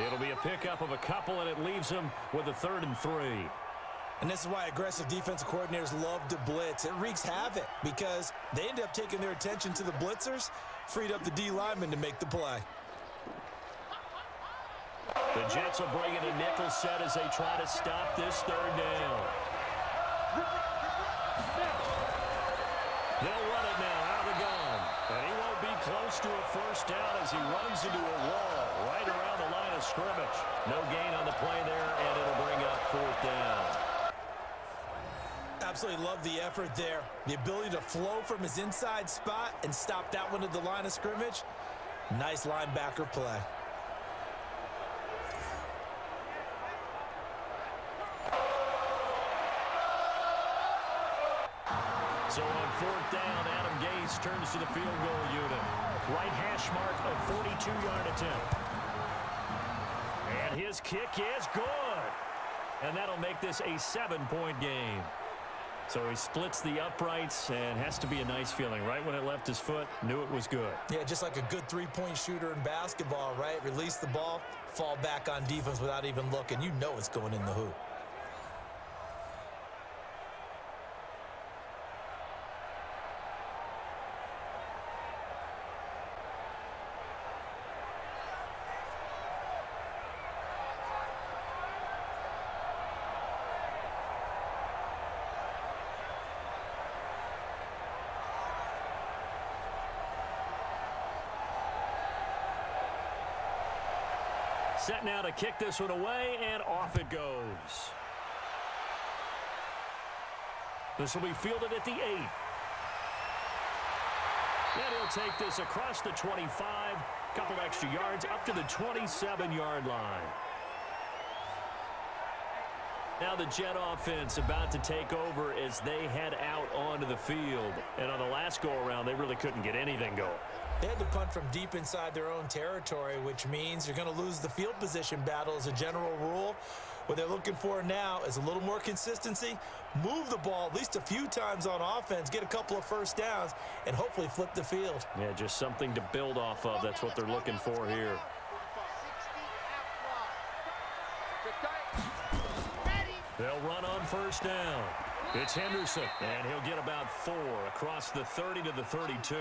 It'll be a pickup of a couple, and it leaves him with a 3rd and 3. And this is why aggressive defensive coordinators love to blitz. It wreaks havoc because they end up taking their attention to the blitzers, freed up the D lineman to make the play. The Jets will bring in a nickel set as they try to stop this third down. They'll run it now out of the gun. And he won't be close to a first down as he runs into a wall right around the line of scrimmage. No gain on the play there, and it'll bring up fourth down. Absolutely love the effort there. The ability to flow from his inside spot and stop that one at the line of scrimmage. Nice linebacker play. So on fourth down, Adam Gase turns to the field goal unit. Right hash mark of 42-yard attempt. And his kick is good. And that'll make this a 7-point game. So he splits the uprights and has to be a nice feeling. Right when it left his foot, knew it was good. Yeah, just like a good three-point shooter in basketball, right? Release the ball, fall back on defense without even looking. You know it's going in the hoop. Set now to kick this one away, and off it goes. This will be fielded at the 8. And he'll take this across the 25, couple extra yards up to the 27-yard line. Now the Jet offense about to take over as they head out onto the field. And on the last go-around, they really couldn't get anything going. They had to punt from deep inside their own territory, which means you're going to lose the field position battle as a general rule. What they're looking for now is a little more consistency, move the ball at least a few times on offense, get a couple of first downs, and hopefully flip the field. Yeah, just something to build off of. That's what they're looking for here. They'll run on first down. It's Henderson, and he'll get about 4 across the 30 to the 32.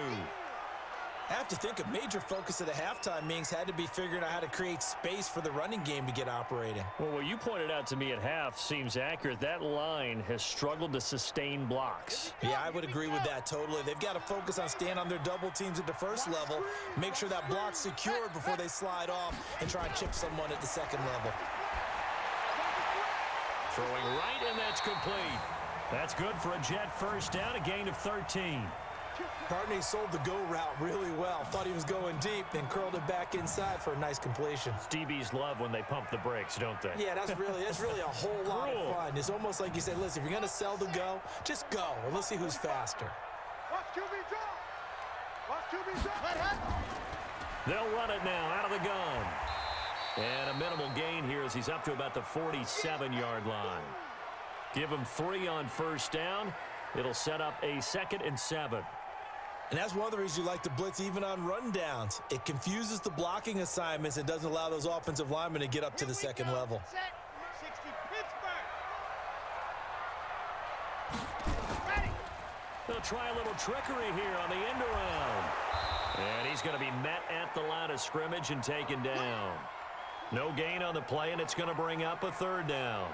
I have to think a major focus of the halftime meetings had to be figuring out how to create space for the running game to get operating. Well, what you pointed out to me at half seems accurate. That line has struggled to sustain blocks. Yeah, I would agree with that totally. They've got to focus on staying on their double teams at the first level, make sure that block's secured before they slide off and try and chip someone at the second level. Throwing right, and that's complete. That's good for a Jet first down, a gain of 13. Partney sold the go route really well. Thought he was going deep, then curled it back inside for a nice completion. DBs love when they pump the brakes, don't they? Yeah, that's really a whole lot of fun. It's almost like you said, listen, if you're going to sell the go, just go, and let's see who's faster. Watch QB drop. Watch QB drop. They'll run it now out of the gun. And a minimal gain here as he's up to about the 47-yard line. Give him 3 on first down. It'll set up a 2nd and 7. And that's one of the reasons you like to blitz even on rundowns. It confuses the blocking assignments and doesn't allow those offensive linemen to get up to the second level. 60 Pittsburgh. Ready. They'll try a little trickery here on the end around. And he's going to be met at the line of scrimmage and taken down. No gain on the play, and it's going to bring up a 3rd down.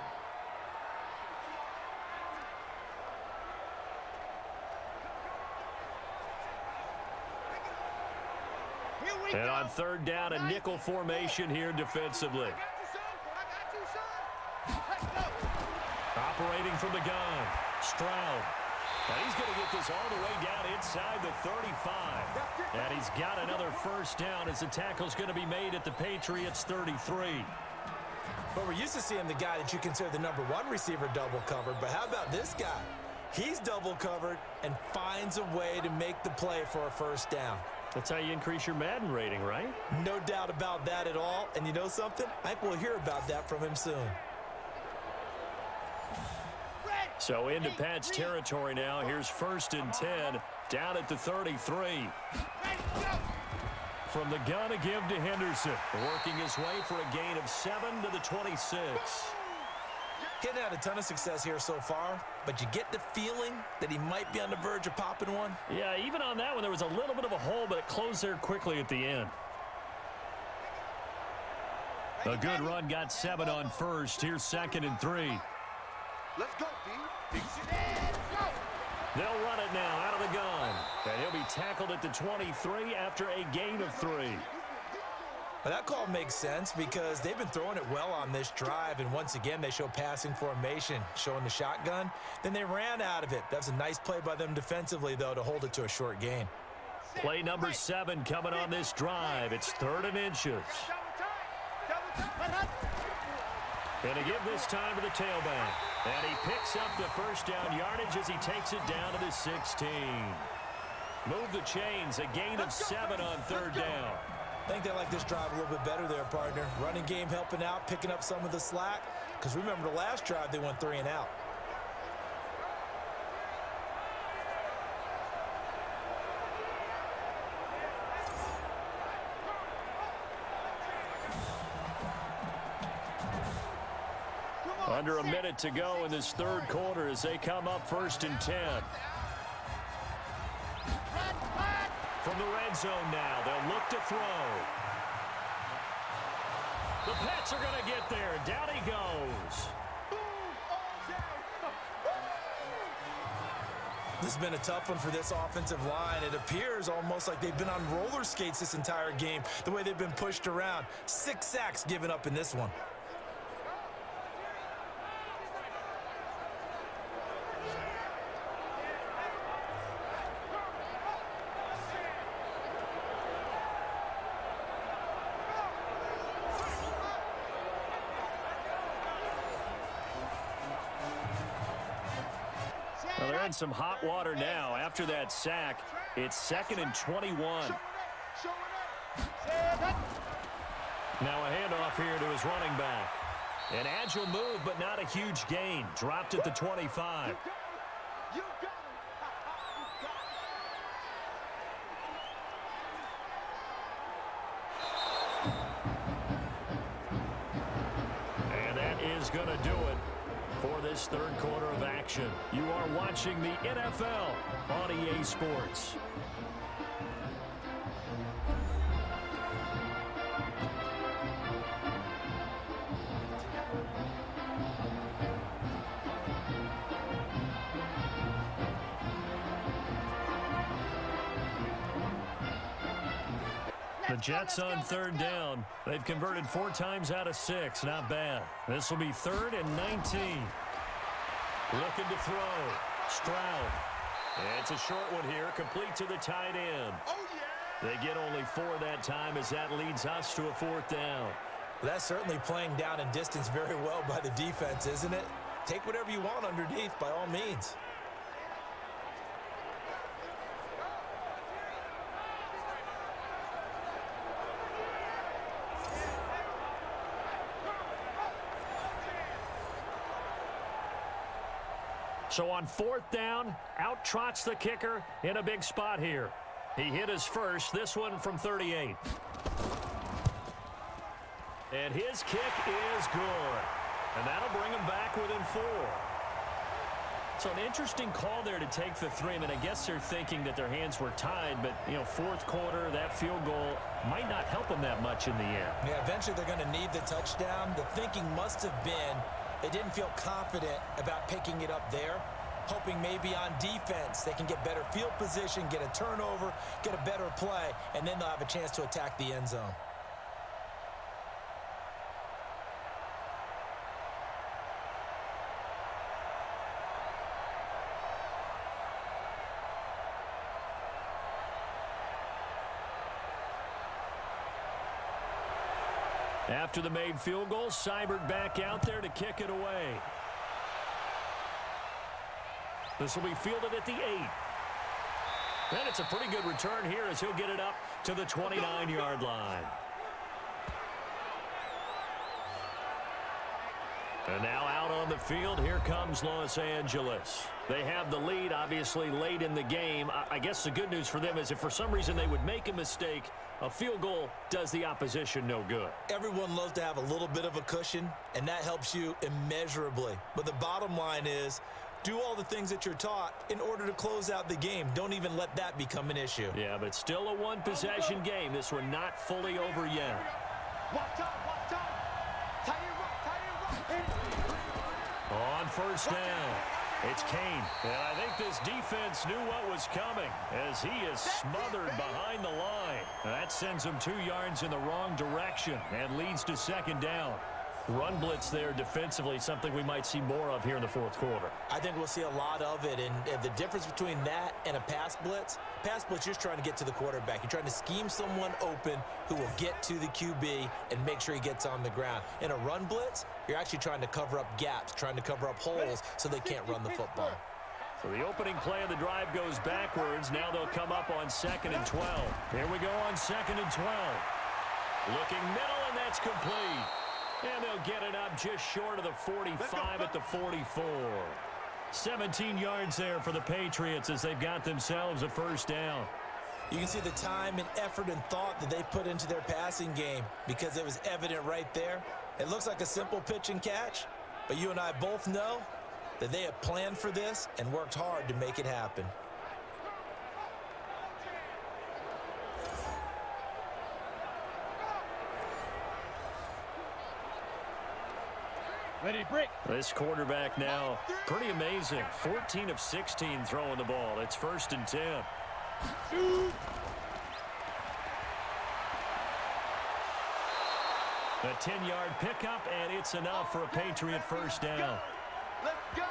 And on 3rd down, a nickel formation here defensively. Operating from the gun, Stroud. And he's going to get this all the way down inside the 35. And he's got another first down as the tackle's going to be made at the Patriots' 33. But we're used to seeing the guy that you consider the #1 receiver double covered. But how about this guy? He's double covered and finds a way to make the play for a first down. That's how you increase your Madden rating, right? No doubt about that at all. And you know something? I think we'll hear about that from him soon. So into Pat's territory now. Here's 1st and 10 down at the 33. From the gun, a give to Henderson. Working his way for a gain of 7 to the 26. He hasn't had a ton of success here so far, but you get the feeling that he might be on the verge of popping one. Yeah, even on that one, there was a little bit of a hole, but it closed there quickly at the end. A good run got 7 on first. Here's 2nd and 3. Let's go, D. They'll run it now out of the gun. And he'll be tackled at the 23 after a gain of 3. Well, that call makes sense because they've been throwing it well on this drive, and once again, they show passing formation, showing the shotgun. Then they ran out of it. That's a nice play by them defensively, though, to hold it to a short gain. Play number 7 coming on this drive. It's 3rd and inches. And to give this time to the tailback. And he picks up the first down yardage as he takes it down to the 16. Move the chains. A gain of 7 on 3rd down. I think they like this drive a little bit better there, partner. Running game helping out, picking up some of the slack. Because remember, the last drive, they went 3 and out. Under a minute to go in this 3rd quarter as they come up 1st and 10. From the red zone now, they'll look to throw. The Pats are going to get there. Down he goes. This has been a tough one for this offensive line. It appears almost like they've been on roller skates this entire game, the way they've been pushed around. 6 sacks given up in this one. Well, they're in some hot water now. After that sack, it's 2nd and 21. Now a handoff here to his running back. An agile move, but not a huge gain. Dropped at the 25. And that is going to do it for this 3rd quarter of action. You are watching the NFL on EA Sports. The Jets on 3rd down. They've converted 4 times out of 6. Not bad. This will be 3rd and 19. Looking to throw. Stroud. It's a short one here. Complete to the tight end. They get only 4 that time as that leads us to a 4th down. That's certainly playing down and distance very well by the defense, isn't it? Take whatever you want underneath by all means. So on 4th down, out trots the kicker in a big spot here. He hit his first, this one from 38. And his kick is good. And that'll bring him back within 4. So an interesting call there to take the 3. I mean, I guess they're thinking that their hands were tied, but, 4th quarter, that field goal might not help them that much in the end. Yeah, eventually they're going to need the touchdown. The thinking must have been they didn't feel confident about picking it up there, hoping maybe on defense they can get better field position, get a turnover, get a better play, and then they'll have a chance to attack the end zone. After the made field goal, Seibert back out there to kick it away. This will be fielded at the 8. And it's a pretty good return here as he'll get it up to the 29-yard line. And now out on the field, here comes Los Angeles. They have the lead, obviously, late in the game. I guess the good news for them is if for some reason they would make a mistake, a field goal does the opposition no good. Everyone loves to have a little bit of a cushion, and that helps you immeasurably. But the bottom line is, do all the things that you're taught in order to close out the game. Don't even let that become an issue. Yeah, but it's still a one-possession game. This one not fully over yet. Watch out, watch out. Tight end right, tight end right. On first down, it's Kane. And I think this defense knew what was coming as he is smothered behind the line. That sends him 2 yards in the wrong direction and leads to second down. Run blitz there defensively, something we might see more of here in the fourth quarter. I think we'll see a lot of it, and the difference between that and a pass blitz, you're just trying to get to the quarterback. You're trying to scheme someone open who will get to the QB and make sure he gets on the ground. In a run blitz, you're actually trying to cover up gaps, trying to cover up holes so they can't run the football. So the opening play of the drive goes backwards. Now they'll come up on 2nd and 12. Here we go on 2nd and 12. Looking middle, and that's complete. And they'll get it up just short of the 45 at the 44. 17 yards there for the Patriots as they've got themselves a first down. You can see the time and effort and thought that they've put into their passing game because it was evident right there. It looks like a simple pitch and catch, but you and I both know that they have planned for this and worked hard to make it happen. Ready to break. This quarterback now, pretty amazing. 14 of 16 throwing the ball. It's 1st and 10. A 10-yard pickup, and it's enough for a Patriot first down. Let's go.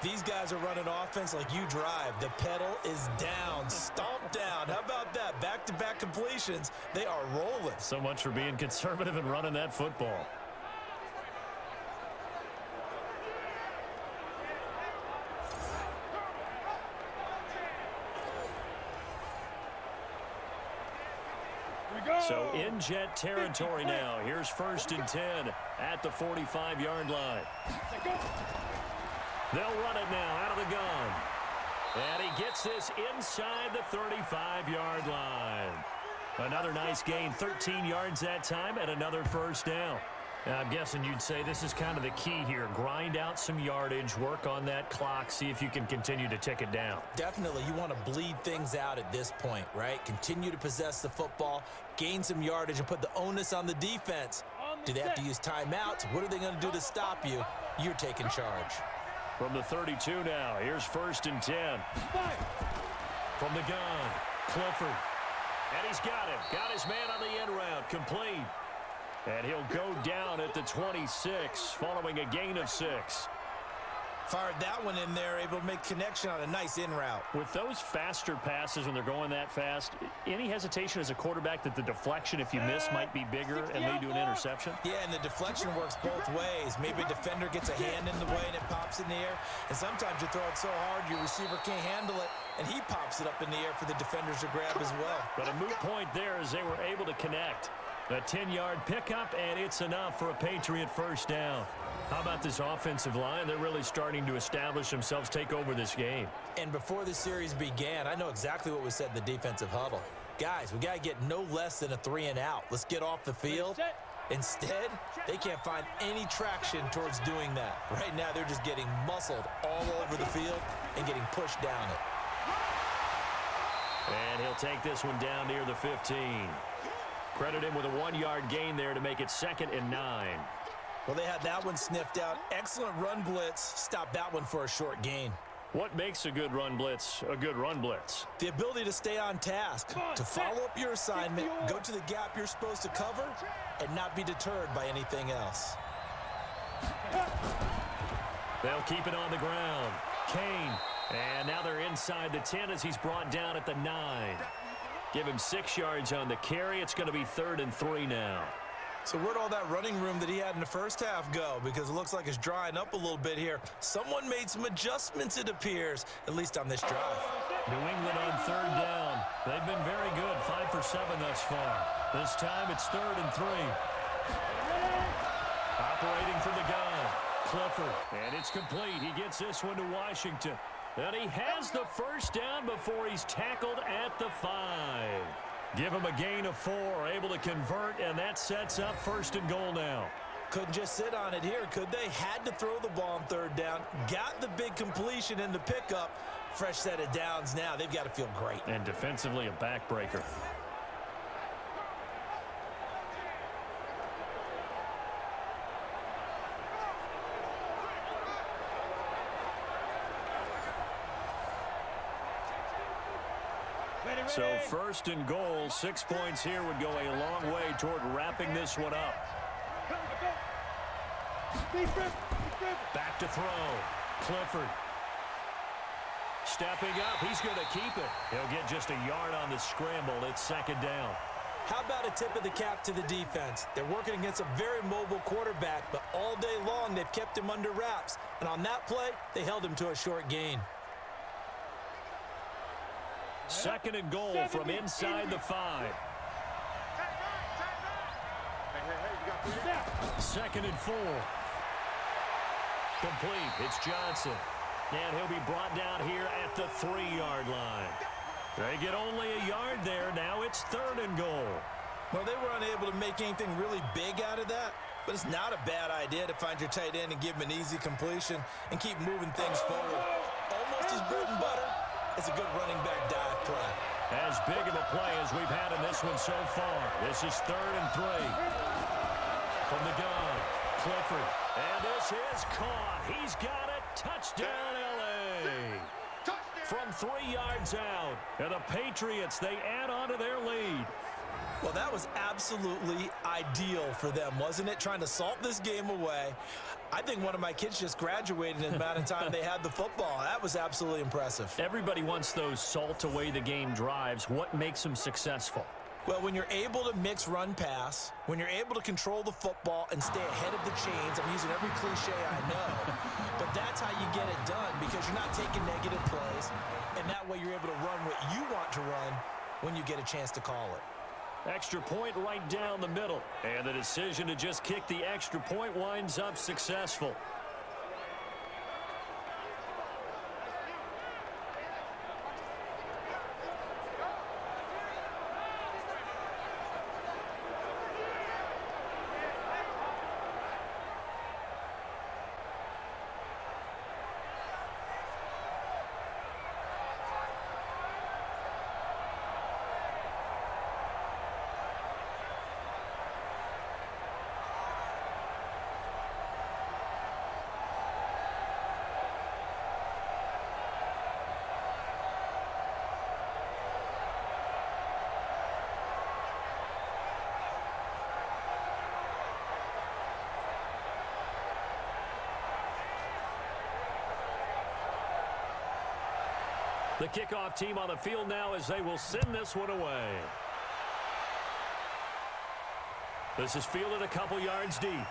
These guys are running offense like you drive. The pedal is down, stomp down. How about that? Back-to-back completions. They are rolling. So much for being conservative and running that football. So in jet territory now. Here's 1st and 10 at the 45-yard line. They'll run it now out of the gun. And he gets this inside the 35-yard line. Another nice gain, 13 yards that time, and another first down. Now, I'm guessing you'd say this is kind of the key here. Grind out some yardage, work on that clock, see if you can continue to tick it down. Definitely, you want to bleed things out at this point, right? Continue to possess the football, gain some yardage, and put the onus on the defense. Do they have to use timeouts? What are they going to do to stop you? You're taking charge. From the 32 now, here's 1st and 10. From the gun, Clifford. And he's got him. Got his man on the end route, complete. And he'll go down at the 26, following a gain of 6. Fired that one in there, able to make connection on a nice in route. With those faster passes when they're going that fast, any hesitation as a quarterback that the deflection, if you miss, might be bigger and lead to an interception? Yeah, and the deflection works both ways. Maybe a defender gets a hand in the way and it pops in the air. And sometimes you throw it so hard your receiver can't handle it, and he pops it up in the air for the defenders to grab as well. But a moot point there as they were able to connect. A 10-yard pickup, and it's enough for a Patriot first down. How about this offensive line? They're really starting to establish themselves, take over this game. And before the series began, I know exactly what was said in the defensive huddle. Guys, we got to get no less than a 3-and-out. Let's get off the field. Instead, they can't find any traction towards doing that. Right now, they're just getting muscled all over the field and getting pushed down it. And he'll take this one down near the 15. Credit him with a 1-yard gain there to make it 2nd and 9. Well, they had that one sniffed out. Excellent run blitz. Stop that one for a short gain. What makes a good run blitz a good run blitz? The ability to stay on task, to follow up your assignment, go to the gap you're supposed to cover, and not be deterred by anything else. They'll keep it on the ground. Kane. And now they're inside the 10 as he's brought down at the 9. Give him 6 yards on the carry. It's going to be 3rd and 3 now. So where'd all that running room that he had in the first half go? Because it looks like it's drying up a little bit here. Someone made some adjustments, it appears, at least on this drive. New England on 3rd down. They've been very good, 5 for 7 thus far. This time it's 3rd and 3. Operating from the gun. Clifford. And it's complete. He gets this one to Washington. And he has the first down before he's tackled at the 5. Give him a gain of 4. Able to convert, and that sets up 1st and goal now. Couldn't just sit on it here, could they? Had to throw the ball on 3rd down. Got the big completion in the pickup. Fresh set of downs now. They've got to feel great. And defensively, a backbreaker. So 1st and goal, 6 points here would go a long way toward wrapping this one up. Back to throw. Clifford. Stepping up. He's going to keep it. He'll get just a yard on the scramble. It's 2nd down. How about a tip of the cap to the defense? They're working against a very mobile quarterback, but all day long they've kept him under wraps. And on that play, they held him to a short gain. 2nd and goal from inside the 5. 2nd and 4. Complete. It's Johnson. And he'll be brought down here at the 3-yard line. They get only a yard there. Now it's 3rd and goal. Well, they were unable to make anything really big out of that, but it's not a bad idea to find your tight end and give him an easy completion and keep moving things forward. Almost his bread and butter. It's a good running back dive play. As big of a play as we've had in this one so far. This is 3rd and 3. From the gun, Clifford. And this is caught. He's got it. Touchdown, L.A. From 3 yards out. And the Patriots, they add on to their lead. Well, that was absolutely ideal for them, wasn't it? Trying to salt this game away. I think one of my kids just graduated in the amount of time they had the football. That was absolutely impressive. Everybody wants those salt away the game drives. What makes them successful? Well, when you're able to mix run-pass, when you're able to control the football and stay ahead of the chains, I'm using every cliche I know, but that's how you get it done because you're not taking negative plays, and that way you're able to run what you want to run when you get a chance to call it. Extra point right down the middle. And the decision to just kick the extra point winds up successful. The kickoff team on the field now as they will send this one away. This is fielded a couple yards deep. And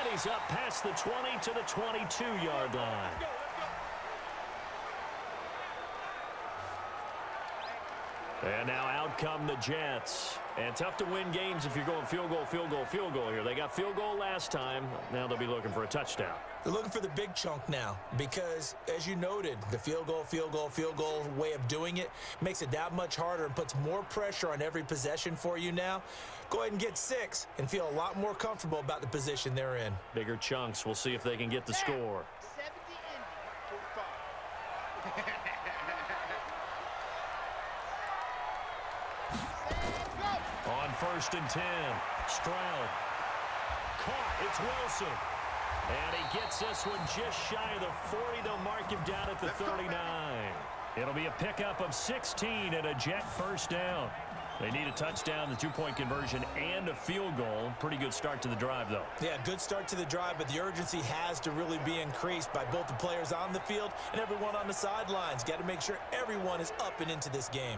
he's up past the 20 to the 22-yard line. And now out come the Jets. And tough to win games if you're going field goal, field goal, field goal here. They got field goal last time. Now they'll be looking for a touchdown. They're looking for the big chunk now because, as you noted, the field goal way of doing it makes it that much harder and puts more pressure on every possession for you now. Go ahead and get 6 and feel a lot more comfortable about the position they're in. Bigger chunks. We'll see if they can get the score. 70 On 1st and 10, Stroud. Caught. It's Wilson. And he gets this one just shy of the 40. They'll mark him down at the 39. It'll be a pickup of 16 and a Jet first down. They need a touchdown, the 2-point conversion, and a field goal. Pretty good start to the drive, though. Yeah, good start to the drive, but the urgency has to really be increased by both the players on the field and everyone on the sidelines. Got to make sure everyone is up and into this game.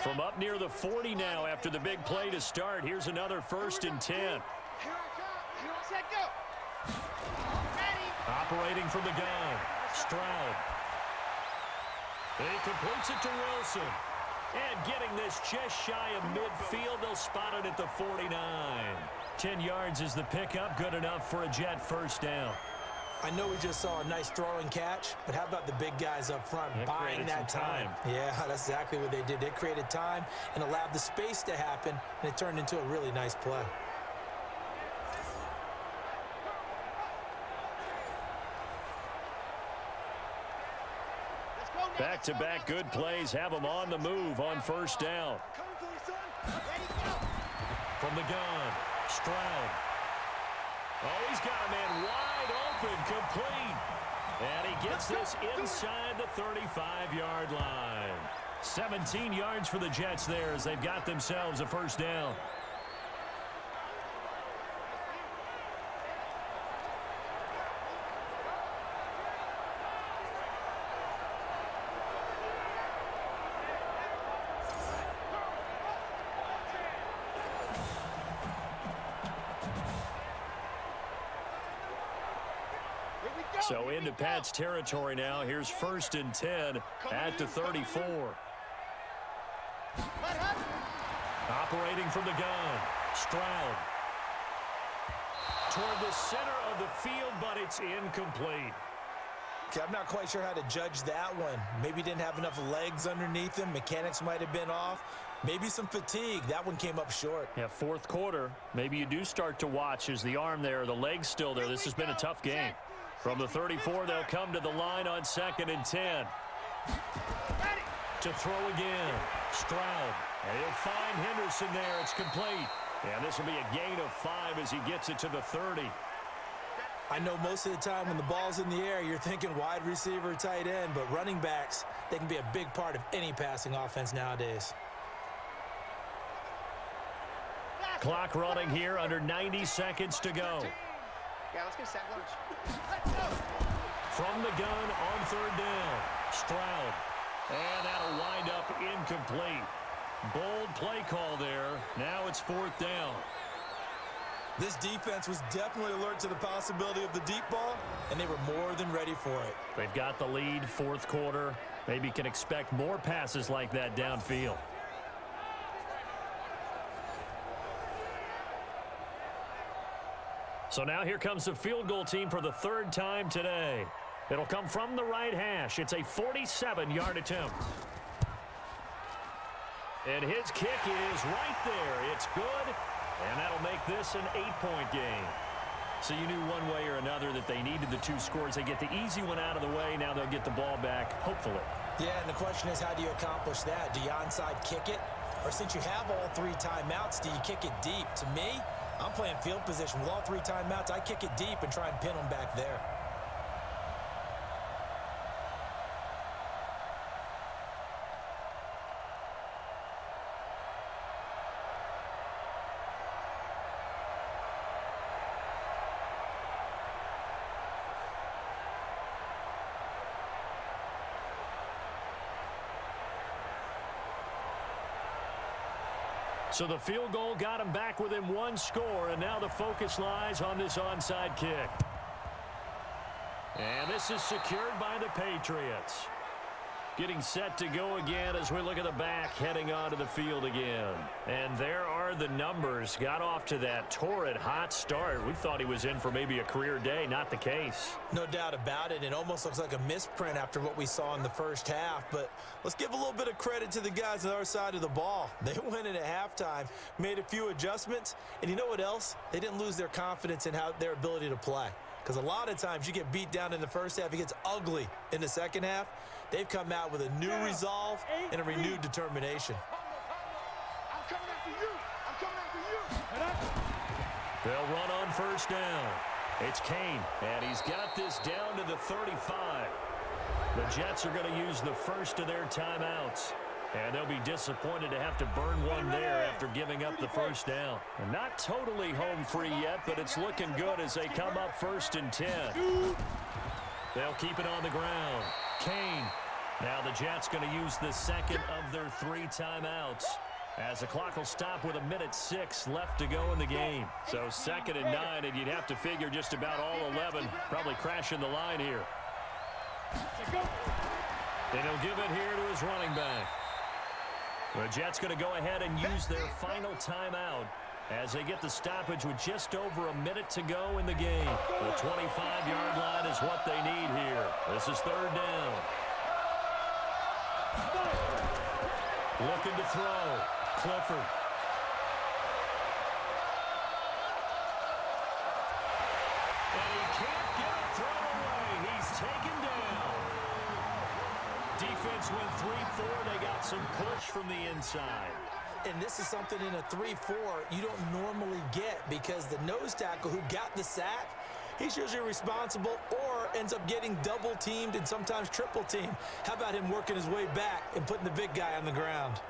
From up near the 40 now after the big play to start. Here's another 1st and 10. Here I come. Set, go. Operating from the gun, Stroud. He completes it to Wilson. And getting this just shy of midfield, they'll spot it at the 49. 10 yards is the pickup, good enough for a Jet first down. I know we just saw a nice throwing catch, but how about the big guys up front buying that time? Yeah, that's exactly what they did. They created time and allowed the space to happen, and it turned into a really nice play. Back-to-back good plays have them on the move on first down. From the gun, Stroud. Oh, he's got a man wide open, complete. And he gets this inside the 35-yard line. 17 yards for the Jets there as they've got themselves a first down. So into Pat's territory now. Here's 1st and 10 at the 34. Operating from the gun, Stroud. Toward the center of the field, but it's incomplete. Okay, I'm not quite sure how to judge that one. Maybe didn't have enough legs underneath him. Mechanics might have been off. Maybe some fatigue. That one came up short. Yeah, fourth quarter. Maybe you do start to watch as the arm there, the leg's still there. This has been a tough game. From the 34, they'll come to the line on 2nd and 10. To throw again, Stroud. And he'll find Henderson there. It's complete. And this will be a gain of 5 as he gets it to the 30. I know most of the time when the ball's in the air, you're thinking wide receiver, tight end, but running backs, they can be a big part of any passing offense nowadays. Clock running here, under 90 seconds to go. Yeah, let's get set lunch. From the gun on 3rd down, Stroud. And that'll wind up incomplete. Bold play call there. Now it's 4th down. This defense was definitely alert to the possibility of the deep ball, and they were more than ready for it. They've got the lead, 4th quarter. Maybe can expect more passes like that downfield. So now here comes the field goal team for the 3rd time today. It'll come from the right hash. It's a 47-yard attempt. And his kick is right there. It's good, and that'll make this an 8-point game. So you knew one way or another that they needed the 2 scores. They get the easy one out of the way. Now they'll get the ball back, hopefully. Yeah, and the question is, how do you accomplish that? Do you onside kick it? Or since you have all 3 timeouts, do you kick it deep? To me, I'm playing field position. With all 3 timeouts, I kick it deep and try and pin them back there. So the field goal got him back within 1 score, and now the focus lies on this onside kick. And this is secured by the Patriots. Getting set to go again as we look at the back, heading onto the field again. And there are the numbers. Got off to that torrid hot start. We thought he was in for maybe a career day. Not the case. No doubt about it. It almost looks like a misprint after what we saw in the first half. But let's give a little bit of credit to the guys on our side of the ball. They went in at halftime, made a few adjustments. And you know what else? They didn't lose their confidence in their ability to play. Because a lot of times you get beat down in the first half. It gets ugly in the second half. They've come out with a new resolve and a renewed determination. I'm coming after you. I'm coming after you. They'll run on first down. It's Kane, and he's got this down to the 35. The Jets are going to use the first of their timeouts. And they'll be disappointed to have to burn one there after giving up the first down. And not totally home free yet, but it's looking good as they come up 1st and 10. They'll keep it on the ground. Kane. Now the Jets going to use the second of their 3 timeouts. as the clock will stop with 1:06 left to go in the game. So 2nd and 9, and you'd have to figure just about all 11 probably crashing the line here. And he'll give it here to his running back. The Jets going to go ahead and use their final timeout as they get the stoppage with just over a minute to go in the game. The 25-yard line is what they need here. This is 3rd down. Looking to throw. Clifford. And he can't get it thrown away. He's taken down. Defense went 3-4. They got some push from the inside. And this is something in a 3-4 you don't normally get, because the nose tackle who got the sack, he's usually responsible or ends up getting double teamed and sometimes triple teamed. How about him working his way back and putting the big guy on the ground?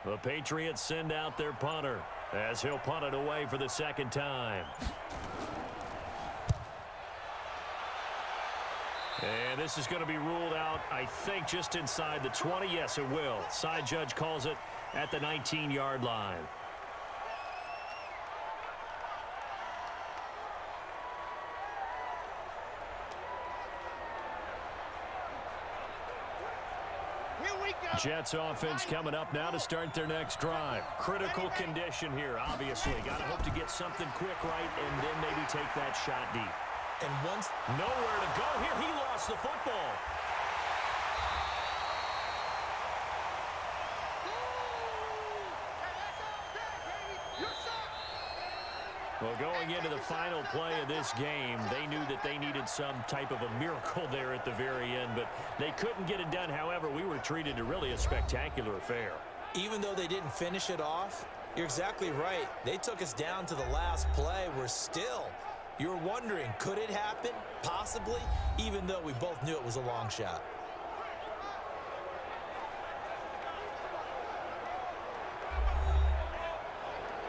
The Patriots send out their punter as he'll punt it away for the 2nd time. And this is going to be ruled out, I think, just inside the 20. Yes, it will. Side judge calls it at the 19-yard line. Jets offense coming up now to start their next drive. Critical condition here, obviously. Got to hope to get something quick right and then maybe take that shot deep. And once nowhere to go here, he lost the football. Well, going into the final play of this game, they knew that they needed some type of a miracle there at the very end, but they couldn't get it done. However, we were treated to really a spectacular affair. Even though they didn't finish it off, you're exactly right. They took us down to the last play. You're wondering, could it happen? Possibly, even though we both knew it was a long shot.